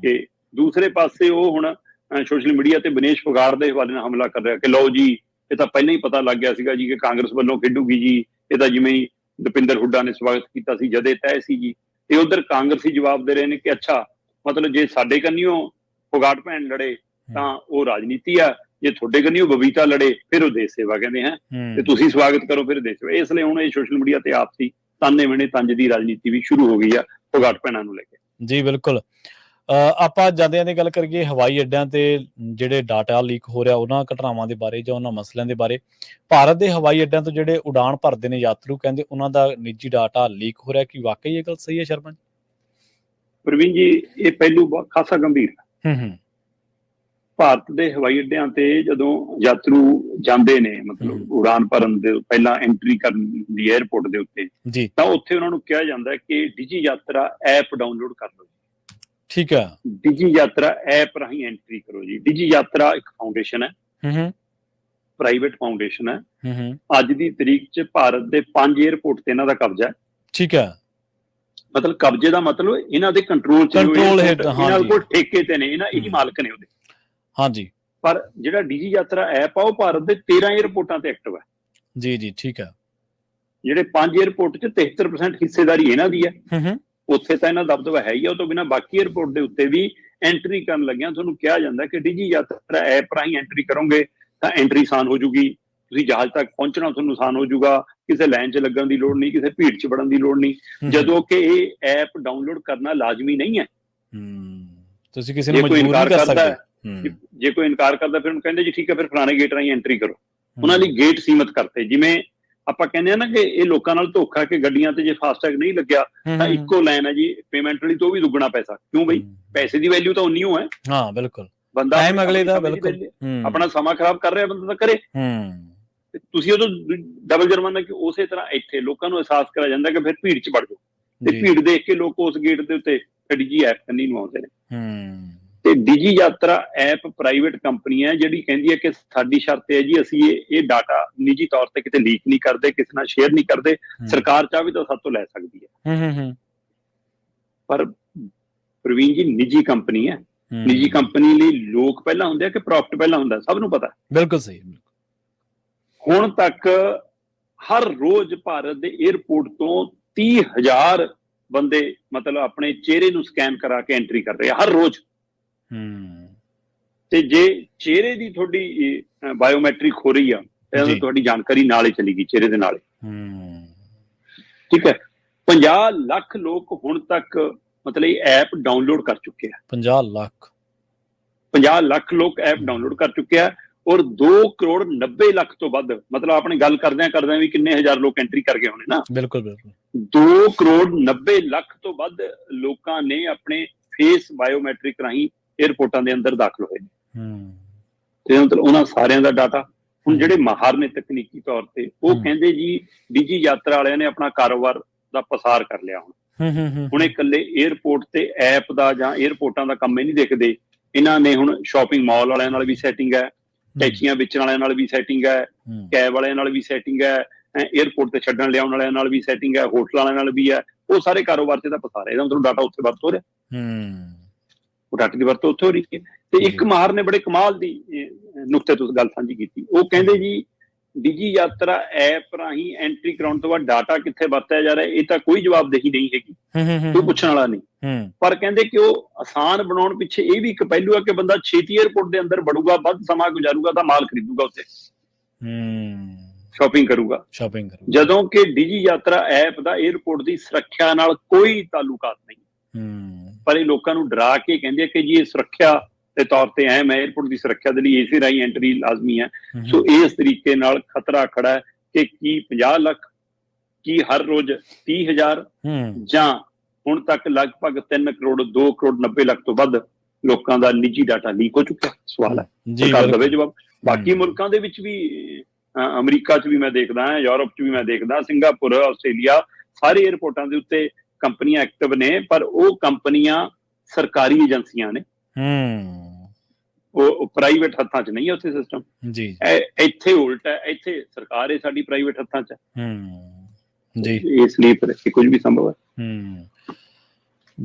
ਕਿ ਦੂਸਰੇ ਪਾਸੇ ਉਹ ਹੁਣ ਸੋਸ਼ਲ ਮੀਡੀਆ ਤੇ ਬਨੇਸ਼ ਫੁਗਾੜ ਦੇ ਹਵਾਲੇ ਨਾਲ ਹਮਲਾ ਕਰ ਰਿਹਾ ਕਿ ਲਓ ਜੀ ਇਹ ਤਾਂ ਪਹਿਲਾਂ ਹੀ ਪਤਾ ਲੱਗ ਗਿਆ ਸੀਗਾ ਜੀ ਕਿ ਕਾਂਗਰਸ ਵੱਲੋਂ ਖੇਡੂਗੀ ਜੀ, ਇਹ ਤਾਂ ਜਿਵੇਂ ਹੀ ਦਪਿੰਦਰ ਹੁੱਡਾ ਨੇ ਸਵਾਗਤ ਕੀਤਾ ਸੀ ਜਦੇ ਤੈਅ ਸੀ ਜੀ। ਤੇ ਉਧਰ ਕਾਂਗਰਸੀ ਜਵਾਬ ਦੇ ਰਹੇ ਨੇ ਕਿ ਅੱਛਾ ਮਤਲਬ ਜੇ ਸਾਡੇ ਕੰਨਿਓ ਫੁਗਾੜ ਭੈਣ ਲੜੇ ਤਾਂ ਉਹ ਰਾਜਨੀਤੀ ਆ, ਜੇ ਤੁਹਾਡੇ ਕੰਨਿਓ ਬਬੀਤਾ ਲੜੇ ਫਿਰ ਉਹ ਦੇਸ਼ ਸੇਵਾ ਕਹਿੰਦੇ ਹੈ, ਤੇ ਤੁਸੀਂ ਸਵਾਗਤ ਕਰੋ ਫਿਰ ਦੇਸ਼ ਸੇਵਾ। ਇਸ ਲਈ ਹੁਣ ਇਹ ਸੋਸ਼ਲ ਮੀਡੀਆ ਤੇ ਆਪਸੀ ਤਾਨੇ ਮਿਹਣੇ ਤੰਜ ਦੀ ਰਾਜਨੀਤੀ ਵੀ ਸ਼ੁਰੂ ਹੋ ਗਈ ਆ ਫੁਗਾੜ ਭੈਣਾਂ ਨੂੰ ਲੈ ਕੇ। ਜੀ ਬਿਲਕੁਲ। ਆਪਾਂ ਜਾਂਦਿਆਂ ਦੀ ਗੱਲ ਕਰੀਏ ਹਵਾਈ ਅੱਡਿਆਂ ਤੇ ਜਿਹੜੇ ਡਾਟਾ ਲੀਕ ਹੋ ਰਿਹਾ ਉਹਨਾਂ ਘਟਨਾਵਾਂ ਦੇ ਬਾਰੇ ਜਾਂ ਉਹਨਾਂ ਮਸਲਿਆਂ ਦੇ ਬਾਰੇ। ਭਾਰਤ ਦੇ ਹਵਾਈ ਅੱਡਿਆਂ ਤੋਂ ਜਿਹੜੇ ਉਡਾਣ ਭਰਦੇ ਨੇ ਯਾਤਰੂ, ਕਹਿੰਦੇ ਉਹਨਾਂ ਦਾ ਨਿੱਜੀ ਡਾਟਾ ਲੀਕ ਹੋ ਰਿਹਾ, ਕੀ ਵਾਕਈ ਇਹ ਗੱਲ ਸਹੀ ਹੈ ਸ਼ਰਮਾ ਜੀ? ਪ੍ਰਵੀਨ ਜੀ ਇਹ ਪਹਿਲੂ ਬਹੁਤ ਖਾਸਾ ਗੰਭੀਰ ਹੈ। ਭਾਰਤ ਦੇ ਹਵਾਈ ਅੱਡਿਆਂ ਤੇ ਜਦੋਂ ਯਾਤਰੂ ਜਾਂਦੇ ਨੇ, ਮਤਲਬ ਉਡਾਨ ਭਰਨ ਦੇ ਪਹਿਲਾਂ ਐਂਟਰੀ ਕਰਨ ਦੀ 에ਅਰਪੋਰਟ ਦੇ ਉੱਤੇ, ਤਾਂ ਉੱਥੇ ਉਹਨਾਂ ਨੂੰ ਕਿਹਾ ਜਾਂਦਾ ਹੈ ਕਿ ਡਿਜੀ ਯਾਤਰਾ ਐਪ ਡਾਊਨਲੋਡ ਕਰ ਲਓ। ਠੀਕ ਹੈ। ਡਿਜੀ ਯਾਤਰਾ ਐਪ ਰਾਹੀਂ ਐਂਟਰੀ ਕਰੋ ਜੀ। ਡਿਜੀ ਯਾਤਰਾ ਇੱਕ ਫਾਊਂਡੇਸ਼ਨ ਹੈ, ਪ੍ਰਾਈਵੇਟ ਫਾਊਂਡੇਸ਼ਨ ਹੈ। ਅੱਜ ਦੀ ਤਰੀਕ 'ਚ ਭਾਰਤ ਦੇ 5 에ਅਰਪੋਰਟ ਤੇ ਇਹਨਾਂ ਦਾ ਕਬਜ਼ਾ ਹੈ। ਠੀਕ ਹੈ। ਮਤਲਬ ਕਬਜ਼ੇ ਦਾ ਮਤਲਬ ਇਹਨਾਂ ਦੇ ਕੰਟਰੋਲ 'ਚ, ਇਹਨਾਂ ਕੋਲ ਠੇਕੇ ਤੇ ਨੇ, ਇਹਨਾਂ ਇਹੀ ਮਾਲਕ ਨੇ ਉਹਦੇ। ਹਾਂਜੀ। ਪਰ ਜਿਹੜਾ ਡਿਜੀ ਯਾਤਰਾ ਐਪ ਆ ਉਹ ਭਾਰਤ ਦੇ 13 에ਅਰਪੋਰਟਾਂ ਤੇ ਐਕਟਿਵ ਹੈ। ਜੀ ਜੀ, ਠੀਕ ਹੈ। ਜਿਹੜੇ 5 에ਅਰਪੋਰਟ 'ਚ 73% ਹਿੱਸੇਦਾਰੀ ਇਹਨਾਂ ਦੀ ਹੈ, ਉੱਥੇ ਤਾਂ ਇਹਨਾਂ ਦਬਦਬਾ ਹੈ ਹੀ ਆ। ਉਹ ਤੋਂ ਬਿਨਾਂ ਬਾਕੀ 에ਅਰਪੋਰਟ ਦੇ ਉੱਤੇ ਵੀ ਐਂਟਰੀ ਕਰਨ ਲੱਗਿਆ ਤੁਹਾਨੂੰ ਕਿਹਾ ਜਾਂਦਾ ਕਿ ਡਿਜੀ ਯਾਤਰਾ ਐਪ ਰਾਹੀਂ ਐਂਟਰੀ ਕਰੋਗੇ ਤਾਂ ਐਂਟਰੀ ਆਸਾਨ ਹੋ ਜੂਗੀ, ਤੁਸੀਂ ਜਹਾਜ਼ ਤੱਕ ਪਹੁੰਚਣਾ ਤੁਹਾਨੂੰ ਆਸਾਨ ਹੋ ਜੂਗਾ, ਕਿਸੇ ਲਾਈਨ 'ਚ ਲੱਗਣ ਦੀ ਲੋੜ ਨਹੀਂ, ਕਿਸੇ ਭੀੜ 'ਚ ਵੜਨ ਦੀ ਲੋੜ ਨਹੀਂ। ਜਦੋਂ ਕਿ ਇਹ ਐਪ ਡਾਊਨਲੋਡ ਕਰਨਾ ਲਾਜ਼ਮੀ ਨਹੀਂ ਹੈ। ਤੁਸੀਂ ਕਿਸੇ ਨੂੰ ਮਜਬੂਰ ਨਹੀਂ ਕਰ ਸਕਦੇ। ਜੇ ਕੋਈ ਇਨਕਾਰ ਕਰਦਾ ਫਿਰ ਉਹਨੂੰ ਕਹਿੰਦੇ ਜੀ ਠੀਕ ਹੈ, ਫਿਰ ਫਲਾਣੇ ਗੇਟ ਰਾਹੀਂ ਐਂਟਰੀ ਕਰੋ। ਉਹਨਾਂ ਲਈ ਗੇਟ ਸੀਮਤ ਕਰਤੇ। ਜਿਵੇਂ ਆਪਾਂ ਕਹਿੰਦੇ ਆ ਨਾ ਕਿ ਇਹ ਲੋਕਾਂ ਨਾਲ ਧੋਖਾ ਕਿ ਗੱਡੀਆਂ ਤੇ ਜੇ ਫਾਸਟੈਗ ਨਹੀਂ ਲੱਗਿਆ ਤਾਂ ਇੱਕੋ ਲਾਈਨ ਹੈ ਜੀ ਪੇਮੈਂਟ ਲਈ, ਤੋਂ ਵੀ ਦੁੱਗਣਾ ਪੈਸਾ। ਕਿਉਂ ਬਈ? ਪੈਸੇ ਦੀ ਵੈਲਿਊ ਤਾਂ ਉਨੀ ਹੋ ਹੈ। ਹਾਂ ਬਿਲਕੁਲ। ਬੰਦਾ ਅਗਲੇ ਦਾ ਬਿਲਕੁਲ ਆਪਣਾ ਸਮਾਂ ਖਰਾਬ ਕਰ ਰਿਹਾ, ਬੰਦਾ ਤਾਂ ਕਰੇ। ਤੁਸੀਂ ਉਦੋਂ ਡਬਲ ਜੁਰਮਾਨਾ। ਕਿ ਉਸੇ ਤਰ੍ਹਾਂ ਇੱਥੇ ਲੋਕਾਂ ਨੂੰ ਅਹਿਸਾਸ ਕਰਾਇਆ ਜਾਂਦਾ ਕਿ ਫਿਰ ਭੀੜ 'ਚ ਵੜ ਜਾਓ, ਤੇ ਭੀੜ ਦੇਖ ਕੇ ਲੋਕ ਉਸ ਗੇਟ ਦੇ ਉੱਤੇ ਡਿਜੀ ਐਪ ਕੰਨੀ ਨੂੰ ਆਉਂਦੇ ਨੇ। ਤੇ ਡਿਜੀ ਯਾਤਰਾ ਐਪ ਪ੍ਰਾਈਵੇਟ ਕੰਪਨੀ ਹੈ ਜਿਹੜੀ ਕਹਿੰਦੀ ਹੈ ਕਿ ਸਾਡੀ ਸ਼ਰਤ ਹੈ ਜੀ ਅਸੀਂ ਇਹ ਡਾਟਾ ਨਿੱਜੀ ਤੌਰ ਤੇ ਕਿਤੇ ਲੀਕ ਨਹੀਂ ਕਰਦੇ, ਕਿਸੇ ਨਾਲ ਸ਼ੇਅਰ ਨਹੀਂ ਕਰਦੇ, ਸਰਕਾਰ ਚਾਹੇ ਤਾਂ ਸਾਡੇ ਤੋਂ ਲੈ ਸਕਦੀ ਹੈ। ਪਰ ਪ੍ਰਵੀਨ ਜੀ ਨਿੱਜੀ ਕੰਪਨੀ ਹੈ, ਨਿੱਜੀ ਕੰਪਨੀ ਲਈ ਲੋਕ ਪਹਿਲਾਂ ਹੁੰਦੇ ਆ ਕਿ ਪ੍ਰੋਫਿਟ ਪਹਿਲਾਂ ਹੁੰਦਾ, ਸਭ ਨੂੰ ਪਤਾ। ਬਿਲਕੁਲ ਸਹੀ। ਹੁਣ ਤੱਕ ਹਰ ਰੋਜ਼ ਭਾਰਤ ਦੇ 에ਅਰਪੋਰਟ ਤੋਂ 30,000 ਬੰਦੇ ਮਤਲਬ ਆਪਣੇ ਚਿਹਰੇ ਨੂੰ ਸਕੈਨ ਕਰਾ ਕੇ ਐਂਟਰੀ ਕਰ ਰਹੇ ਆ ਹਰ ਰੋਜ਼। ਤੇ ਜੇ ਚਿਹਰੇ ਦੀ ਤੁਹਾਡੀ ਬਾਇਓਮੈਟ੍ਰਿਕ ਹੋ ਰਹੀ ਆ ਤਾਂ ਤੁਹਾਡੀ ਜਾਣਕਾਰੀ ਨਾਲ ਹੀ ਚਲੀ ਗਈ ਚਿਹਰੇ ਦੇ ਨਾਲ। ਠੀਕ ਹੈ। 50 ਲੱਖ ਲੋਕ ਹੁਣ ਤੱਕ ਮਤਲਬ ਇਹ ਐਪ ਡਾਊਨਲੋਡ ਕਰ ਚੁੱਕੇ ਆ। 50 ਲੱਖ ਲੋਕ ਐਪ ਡਾਊਨਲੋਡ ਕਰ ਚੁੱਕੇ ਆ, ਔਰ 2 ਕਰੋੜ 90 ਲੱਖ ਤੋਂ ਵੱਧ, ਮਤਲਬ ਆਪਣੇ ਗੱਲ ਕਰਦਿਆਂ ਵੀ ਕਿੰਨੇ ਹਜ਼ਾਰ ਲੋਕ ਐਂਟਰੀ ਕਰ ਗਏ ਹੋਣੇ ਨਾ। ਬਿਲਕੁਲ ਬਿਲਕੁਲ। 2 ਕਰੋੜ 90 ਲੱਖ ਤੋਂ ਵੱਧ ਲੋਕਾਂ ਨੇ ਆਪਣੇ ਫੇਸ ਬਾਇਓਮੈਟ੍ਰਿਕ ਰਾਹੀਂ 에ਅਰਪੋਰਟਾਂ ਦੇ ਅੰਦਰ ਦਾਖਲ ਹੋਏ ਨੇ। ਤੇ ਮਤਲਬ ਉਹਨਾਂ ਸਾਰਿਆਂ ਦਾ ਡਾਟਾ ਹੁਣ ਜਿਹੜੇ ਮਾਹਰ ਨੇ ਤਕਨੀਕੀ ਤੌਰ ਤੇ, ਉਹ ਕਹਿੰਦੇ ਜੀ ਡਿਜੀ ਯਾਤਰਾ ਵਾਲਿਆਂ ਨੇ ਆਪਣਾ ਕਾਰੋਬਾਰ ਦਾ ਪਸਾਰ ਕਰ ਲਿਆ। ਹੁਣ ਇਹ ਇਕੱਲੇ 에ਅਰਪੋਰਟ ਤੇ ਐਪ ਦਾ ਜਾਂ 에ਅਰਪੋਰਟਾਂ ਦਾ ਕੰਮ ਹੀ ਨਹੀਂ ਦੇਖਦੇ। ਇਹਨਾਂ ਨੇ ਹੁਣ ਸ਼ਾਪਿੰਗ ਮਾਲ ਵਾਲਿਆਂ ਨਾਲ ਵੀ ਸੈਟਿੰਗ ਹੈ, ਟੈਕਸੀਆਂ ਵੇਚਣ ਵਾਲਿਆਂ ਨਾਲ ਵੀ ਸੈਟਿੰਗ ਹੈ, ਕੈਬ ਵਾਲਿਆਂ ਨਾਲ ਵੀ ਸੈਟਿੰਗ ਹੈ, 에ਅਰਪੋਰਟ ਤੇ ਛੱਡਣ ਲਿਆਉਣ ਵਾਲਿਆਂ ਨਾਲ ਵੀ ਸੈਟਿੰਗ ਹੈ, ਹੋਟਲਾਂ ਵਾਲਿਆਂ ਨਾਲ ਵੀ ਹੈ। ਉਹ ਸਾਰੇ ਕਾਰੋਬਾਰ 'ਚ ਇਹਦਾ ਪਸਾਰ ਹੈ। ਇਹਦਾ ਮਤਲਬ ਡਾਟਾ ਉੱਥੇ ਵਰਤ ਹੋ ਰਿਹਾ, ਉਹ ਡਾਟੇ ਦੀ ਵਰਤੋਂ ਉੱਥੇ ਹੋ ਰਹੀ ਹੈ। ਤੇ ਇੱਕ ਮਾਹਰ ਨੇ ਬੜੇ ਕਮਾਲ ਦੀ ਨੁਕਤੇ ਤੋਂ ਗੱਲ ਸਾਂਝੀ ਕੀਤੀ। ਉਹ ਕਹਿੰਦੇ ਜੀ ਡਿਜੀ ਯਾਤਰਾ ਐਪ ਰਾਹੀਂ ਐਂਟਰੀ ਕਰਾਉਣ ਤੋਂ ਬਾਅਦ ਡਾਟਾ ਕਿੱਥੇ ਵਰਤਿਆ ਜਾ ਰਿਹਾ, ਇਹ ਤਾਂ ਕੋਈ ਜਵਾਬਦੇਹੀ ਨਹੀਂ ਹੈਗੀ। ਕੋਈ ਪੁੱਛਣ ਵਾਲਾ ਨਹੀਂ। ਪਰ ਕਹਿੰਦੇ ਕਿ ਉਹ ਆਸਾਨ ਬਣਾਉਣ ਪਿੱਛੇ ਇਹ ਵੀ ਇੱਕ ਪਹਿਲੂ ਹੈ ਕਿ ਬੰਦਾ ਛੇਤੀ 에ਅਰਪੋਰਟ ਦੇ ਅੰਦਰ ਵੜੂਗਾ, ਵੱਧ ਸਮਾਂ ਗੁਜ਼ਾਰੂਗਾ ਤਾਂ ਮਾਲ ਖਰੀਦੂਗਾ, ਉੱਥੇ ਸ਼ਾਪਿੰਗ ਕਰੂਗਾ। ਜਦੋਂ ਕਿ ਡਿਜੀ ਯਾਤਰਾ ਐਪ ਦਾ 에ਅਰਪੋਰਟ ਦੀ ਸੁਰੱਖਿਆ ਨਾਲ ਕੋਈ ਤਾਲੁਕਾਤ ਨਹੀਂ, ਪਰ ਇਹ ਲੋਕਾਂ ਨੂੰ ਡਰਾ ਕੇ ਕਹਿੰਦੇ ਕਿ ਜੀ ਇਹ ਸੁਰੱਖਿਆ ਦੇ ਤੌਰ ਤੇ ਅਹਿਮ ਹੈ, 에ਅਰਪੋਰਟ ਦੀ ਸੁਰੱਖਿਆ ਦੇ ਲਈ ਇਸੇ ਰਾਹੀਂ ਐਂਟਰੀ ਲਾਜ਼ਮੀ ਹੈ। ਸੋ ਇਸ ਤਰੀਕੇ ਨਾਲ ਖਤਰਾ ਖੜਾ ਹੈ ਕਿ ਕੀ 50 ਲੱਖ, ਕੀ ਹਰ ਰੋਜ਼ 30,000 ਜਾਂ ਹੁਣ ਤੱਕ ਲਗਭਗ 3 ਕਰੋੜ 2 ਕਰੋੜ 90 ਲੱਖ ਤੋਂ ਵੱਧ ਲੋਕਾਂ ਦਾ ਨਿੱਜੀ ਡਾਟਾ ਲੀਕ ਹੋ ਚੁੱਕਿਆ। ਸਵਾਲ ਹੈ, ਸਰਕਾਰ ਦੇਵੇ ਜਵਾਬ। ਬਾਕੀ ਮੁਲਕਾਂ ਦੇ ਵਿੱਚ ਵੀ, ਅਮਰੀਕਾ 'ਚ ਵੀ ਮੈਂ ਦੇਖਦਾ ਹਾਂ, ਯੂਰਪ 'ਚ ਵੀ ਮੈਂ ਦੇਖਦਾ, ਸਿੰਗਾਪੁਰ, ਆਸਟ੍ਰੇਲੀਆ, ਸਾਰੇ 에ਅਰਪੋਰਟਾਂ ਦੇ ਉੱਤੇ ਕੰਪਨੀਆਂ ਐਕਟਿਵ ਨੇ, ਪਰ ਉਹ ਕੰਪਨੀਆਂ ਸਰਕਾਰੀ ਏਜੰਸੀਆਂ ਨੇ, ਉਹ ਪ੍ਰਾਈਵੇਟ ਹੱਥਾਂ 'ਚ ਨਹੀਂ ਹੈ ਉੱਥੇ ਸਿਸਟਮ ਜੀ। ਇੱਥੇ ਉਲਟ ਹੈ, ਇੱਥੇ ਸਰਕਾਰ ਹੈ ਸਾਡੀ ਪ੍ਰਾਈਵੇਟ ਹੱਥਾਂ 'ਚ ਜੀ, ਇਸ ਲਈ ਕੁਝ ਵੀ ਸੰਭਵ ਹੈ।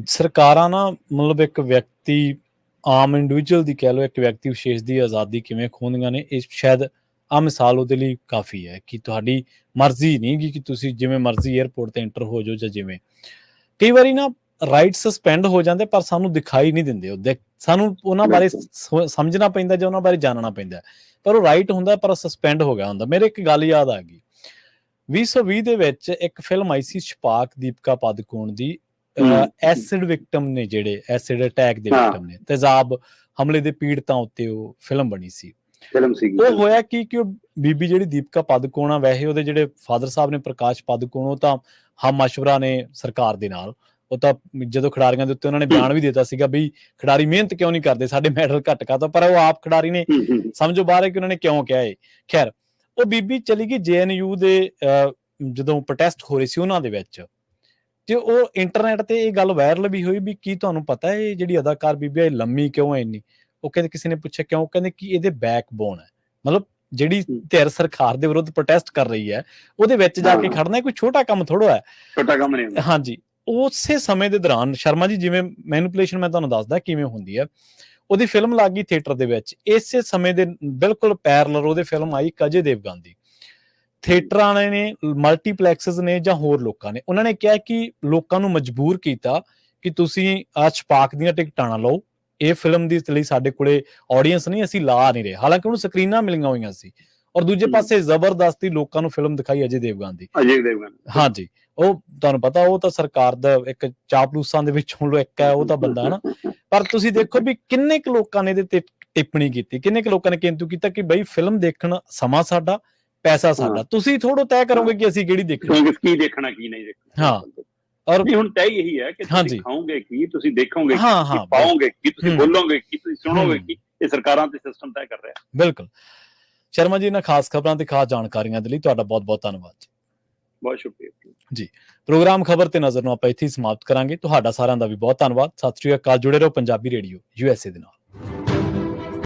ਸਰਕਾਰਾਂ ਨਾ ਮਤਲਬ ਇੱਕ ਵਿਅਕਤੀ, ਆਮ ਇੰਡੀਵਿਜੂਅਲ ਦੀ ਕਹਿ ਲਓ, ਇੱਕ ਵਿਅਕਤੀ ਵਿਸ਼ੇਸ਼ ਦੀ ਆਜ਼ਾਦੀ ਕਿਵੇਂ ਖੋਹਦੀਆਂ ਨੇ, ਇਹ ਸ਼ਾਇਦ ਆ ਮਿਸਾਲ ਉਹਦੇ ਲਈ ਕਾਫੀ ਹੈ ਕਿ ਤੁਹਾਡੀ ਮਰਜ਼ੀ ਨਹੀਂ ਗੀ ਕਿ ਤੁਸੀਂ ਜਿਵੇਂ ਮਰਜ਼ੀ 에ਅਰਪੋਰਟ ਤੇ ਐਂਟਰ ਹੋ ਜਾਓ ਜਾਂ ਜਿਵੇਂ। ਕਈ ਵਾਰੀ ਨਾ ਰਾਈਟ ਸਸਪੈਂਡ ਹੋ ਜਾਂਦੇ ਪਰ ਸਾਨੂੰ ਦਿਖਾਈ ਨਹੀਂ ਦਿੰਦੇ, ਉਹ ਸਾਨੂੰ ਉਹਨਾਂ ਬਾਰੇ ਸਮਝਣਾ ਪੈਂਦਾ ਜਾਂ ਉਹਨਾਂ ਬਾਰੇ ਜਾਣਨਾ ਪੈਂਦਾ, ਪਰ ਉਹ ਰਾਈਟ ਹੁੰਦਾ ਪਰ ਸਸਪੈਂਡ ਹੋ ਗਿਆ ਹੁੰਦਾ। ਮੇਰੇ ਇੱਕ ਗੱਲ ਯਾਦ ਆ ਗਈ, 2020 ਦੇ ਵਿੱਚ ਇੱਕ ਫਿਲਮ ਆਈ ਸੀ ਛਪਾਕ, ਦੀਪਿਕਾ ਪਾਦੂਕੋਣ ਦੀ। ਐਸਿਡ ਵਿਕਟਮ ਨੇ, ਜਿਹੜੇ ਐਸਿਡ ਅਟੈਕ ਦੇ ਵਿਕਟਮ ਨੇ, ਤੇਜ਼ਾਬ ਹਮਲੇ ਦੇ ਪੀੜਤਾਂ ਉੱਤੇ ਉਹ ਫਿਲਮ ਬਣੀ ਸੀ। ਉਹ ਹੋਇਆ ਕਿ ਉਹ ਬੀਬੀ ਜਿਹੜੀ ਦੀਪਿਕਾ ਪਾਦੂਕੋਣ ਆ, ਵੈਸੇ ਉਹਦੇ ਜਿਹੜੇ ਫਾਦਰ ਸਾਹਿਬ ਨੇ ਪ੍ਰਕਾਸ਼ ਪਾਦੂਕੋਣ, ਉਹ ਤਾਂ ਹਮ ਮਸ਼ਵਰਾ ਨੇ ਸਰਕਾਰ ਦੇ ਨਾਲ। ਉਹ ਤਾਂ ਜਦੋਂ ਖਿਡਾਰੀਆਂ ਦੇ ਉੱਤੇ ਉਹਨਾਂ ਨੇ ਬਿਆਨ ਵੀ ਦਿੱਤਾ ਸੀਗਾ ਵੀ ਖਿਡਾਰੀ ਮਿਹਨਤ ਕਿਉਂ ਨਹੀਂ ਕਰਦੇ, ਸਾਡੇ ਮੈਡਲ ਘੱਟ ਕਾਹਤੋਂ, ਪਰ ਉਹ ਆਪ ਖਿਡਾਰੀ ਨੇ ਸਮਝੋ ਬਾਹਰ ਹੈ ਕਿ ਉਹਨਾਂ ਨੇ ਕਿਉਂ ਕਿਹਾ ਇਹ। ਖੈਰ, ਉਹ ਬੀਬੀ ਚਲੀ ਗਈ JNU ਦੇ, ਜਦੋਂ ਪ੍ਰੋਟੈਸਟ ਹੋ ਰਹੇ ਸੀ ਉਹਨਾਂ ਦੇ ਵਿੱਚ, ਤੇ ਉਹ ਇੰਟਰਨੈਟ ਤੇ ਇਹ ਗੱਲ ਵਾਇਰਲ ਵੀ ਹੋਈ ਵੀ ਕੀ ਤੁਹਾਨੂੰ ਪਤਾ ਹੈ ਇਹ ਜਿਹੜੀ ਅਦਾਕਾਰ ਬੀਬੀ ਹੈ ਲੰਮੀ ਕਿਉਂ ਹੈ ਇੰਨੀ। ਉਹ ਕਹਿੰਦੇ, ਕਿਸੇ ਨੇ ਪੁੱਛਿਆ ਕਿਉਂ, ਕਹਿੰਦੇ ਕਿ ਇਹਦੇ ਬੈਕਬੋਨ ਹੈ, ਮਤਲਬ ਜਿਹੜੀ ਧਿਰ ਸਰਕਾਰ ਦੇ ਵਿਰੁੱਧ ਪ੍ਰੋਟੈਸਟ ਕਰ ਰਹੀ ਹੈ ਉਹਦੇ ਵਿੱਚ ਜਾ ਕੇ ਖੜਨਾ ਕੋਈ ਛੋਟਾ ਕੰਮ ਥੋੜ੍ਹਾ ਹੈ, ਛੋਟਾ ਕੰਮ ਨਹੀਂ। ਹਾਂਜੀ, ਉਸੇ ਸਮੇਂ ਦੇ ਦੌਰਾਨ ਸ਼ਰਮਾ ਜੀ, ਜਿਵੇਂ ਮੈਨੀਪੂਲੇਸ਼ਨ ਮੈਂ ਤੁਹਾਨੂੰ ਦੱਸਦਾ ਕਿਵੇਂ ਹੁੰਦੀ ਹੈ, ਉਹਦੀ ਫਿਲਮ ਲੱਗ ਗਈ ਥੀਏਟਰ ਦੇ ਵਿੱਚ, ਇਸੇ ਸਮੇਂ ਦੇ ਬਿਲਕੁਲ ਪੈਰਲਰ ਉਹਦੇ ਫਿਲਮ ਆਈ ਅਜੇ ਦੇਵਗਨ ਦੀ। ਥੀਏਟਰਾਂ ਨੇ, ਮਲਟੀਪਲੈਕਸਿਸ ਨੇ ਜਾਂ ਹੋਰ ਲੋਕਾਂ ਨੇ, ਉਹਨਾਂ ਨੇ ਕਿਹਾ ਕਿ ਲੋਕਾਂ ਨੂੰ ਮਜਬੂਰ ਕੀਤਾ ਕਿ ਤੁਸੀਂ ਆਹ ਛਪਾਕ ਦੀਆਂ ਟਿਕਟਾਂ ਨਾ ਲਓ, ਇਹ ਫਿਲਮ ਦੀ ਲਈ ਸਾਡੇ ਕੋਲੇ ਆਡੀਅנס ਨਹੀਂ, ਅਸੀਂ ਲਾ ਨਹੀਂ ਰਹੇ। ਹਾਲਾਂਕਿ ਉਹਨੂੰ ਸਕਰੀਨਾਂ ਮਿਲੀਆਂ ਹੋਈਆਂ ਸੀ, ਔਰ ਦੂਜੇ ਪਾਸੇ ਜ਼ਬਰਦਸਤੀ ਲੋਕਾਂ ਨੂੰ ਫਿਲਮ ਦਿਖਾਈ ਅਜੇ ਦੇਵਗਨ ਦੀ। ਹਾਂਜੀ, ਉਹ ਤੁਹਾਨੂੰ ਪਤਾ ਉਹ ਤਾਂ ਸਰਕਾਰ ਦਾ ਇੱਕ ਚਾਪਲੂਸਾਂ ਦੇ ਵਿੱਚੋਂ ਇੱਕ ਹੈ, ਉਹ ਤਾਂ ਬੰਦਾ ਨਾ। ਪਰ ਤੁਸੀਂ ਦੇਖੋ ਵੀ ਕਿੰਨੇ ਕੁ ਲੋਕਾਂ ਨੇ ਇਹਦੇ ਤੇ ਟਿੱਪਣੀ ਕੀਤੀ, ਕਿੰਨੇ ਕੁ ਲੋਕਾਂ ਨੇ ਕਿੰਤੂ ਕੀਤਾ ਕਿ ਬਈ ਫਿਲਮ ਦੇਖਣ ਸਮਾਂ ਸਾਡਾ, ਪੈਸਾ ਸਾਡਾ, ਤੁਸੀਂ ਥੋੜ੍ਹਾ ਤੈਅ ਕਰੋਗੇ ਕਿ ਅਸੀਂ ਕਿਹੜੀ ਦੇਖਣੀ, ਕੀ ਦੇਖਣਾ ਕੀ ਨਹੀਂ ਦੇਖਣਾ। ਹਾਂ, ਔਰ ਹੁਣ ਤੈਅ ਇਹੀ ਹੈ ਕਿ ਤੁਸੀਂ ਖਾਓਗੇ ਕੀ, ਤੁਸੀਂ ਦੇਖੋਗੇ ਕੀ, ਪਾਓਗੇ ਕੀ, ਤੁਸੀਂ ਬੋਲੋਗੇ ਕੀ, ਤੁਸੀਂ ਸੁਣੋਗੇ ਕੀ, ਇਹ ਸਰਕਾਰਾਂ ਤੇ ਸਿਸਟਮ ਤੈਅ ਕਰ ਰਿਹਾ। ਬਿਲਕੁਲ ਸ਼ਰਮਾ ਜੀ, ਇਹਨਾਂ ਖਾਸ ਖਬਰਾਂ ਤੇ ਖਾਸ ਜਾਣਕਾਰੀਆਂ ਦੇ ਲਈ ਤੁਹਾਡਾ ਬਹੁਤ ਬਹੁਤ ਧੰਨਵਾਦ ਜੀ। ਬਹੁਤ ਸ਼ੁਕਰੀਆ ਜੀ। ਪ੍ਰੋਗਰਾਮ ਖਬਰ ਤੇ ਨਜ਼ਰ ਨੂੰ ਆਪਾਂ ਇੱਥੇ ਹੀ ਸਮਾਪਤ ਕਰਾਂਗੇ। ਤੁਹਾਡਾ ਸਾਰਿਆਂ ਦਾ ਵੀ ਬਹੁਤ ਧੰਨਵਾਦ। ਸਤਿ ਸ਼੍ਰੀ ਅਕਾਲ। ਜੁੜੇ ਰਹੋ ਪੰਜਾਬੀ ਰੇਡੀਓ USA ਦੇ ਨਾਲ।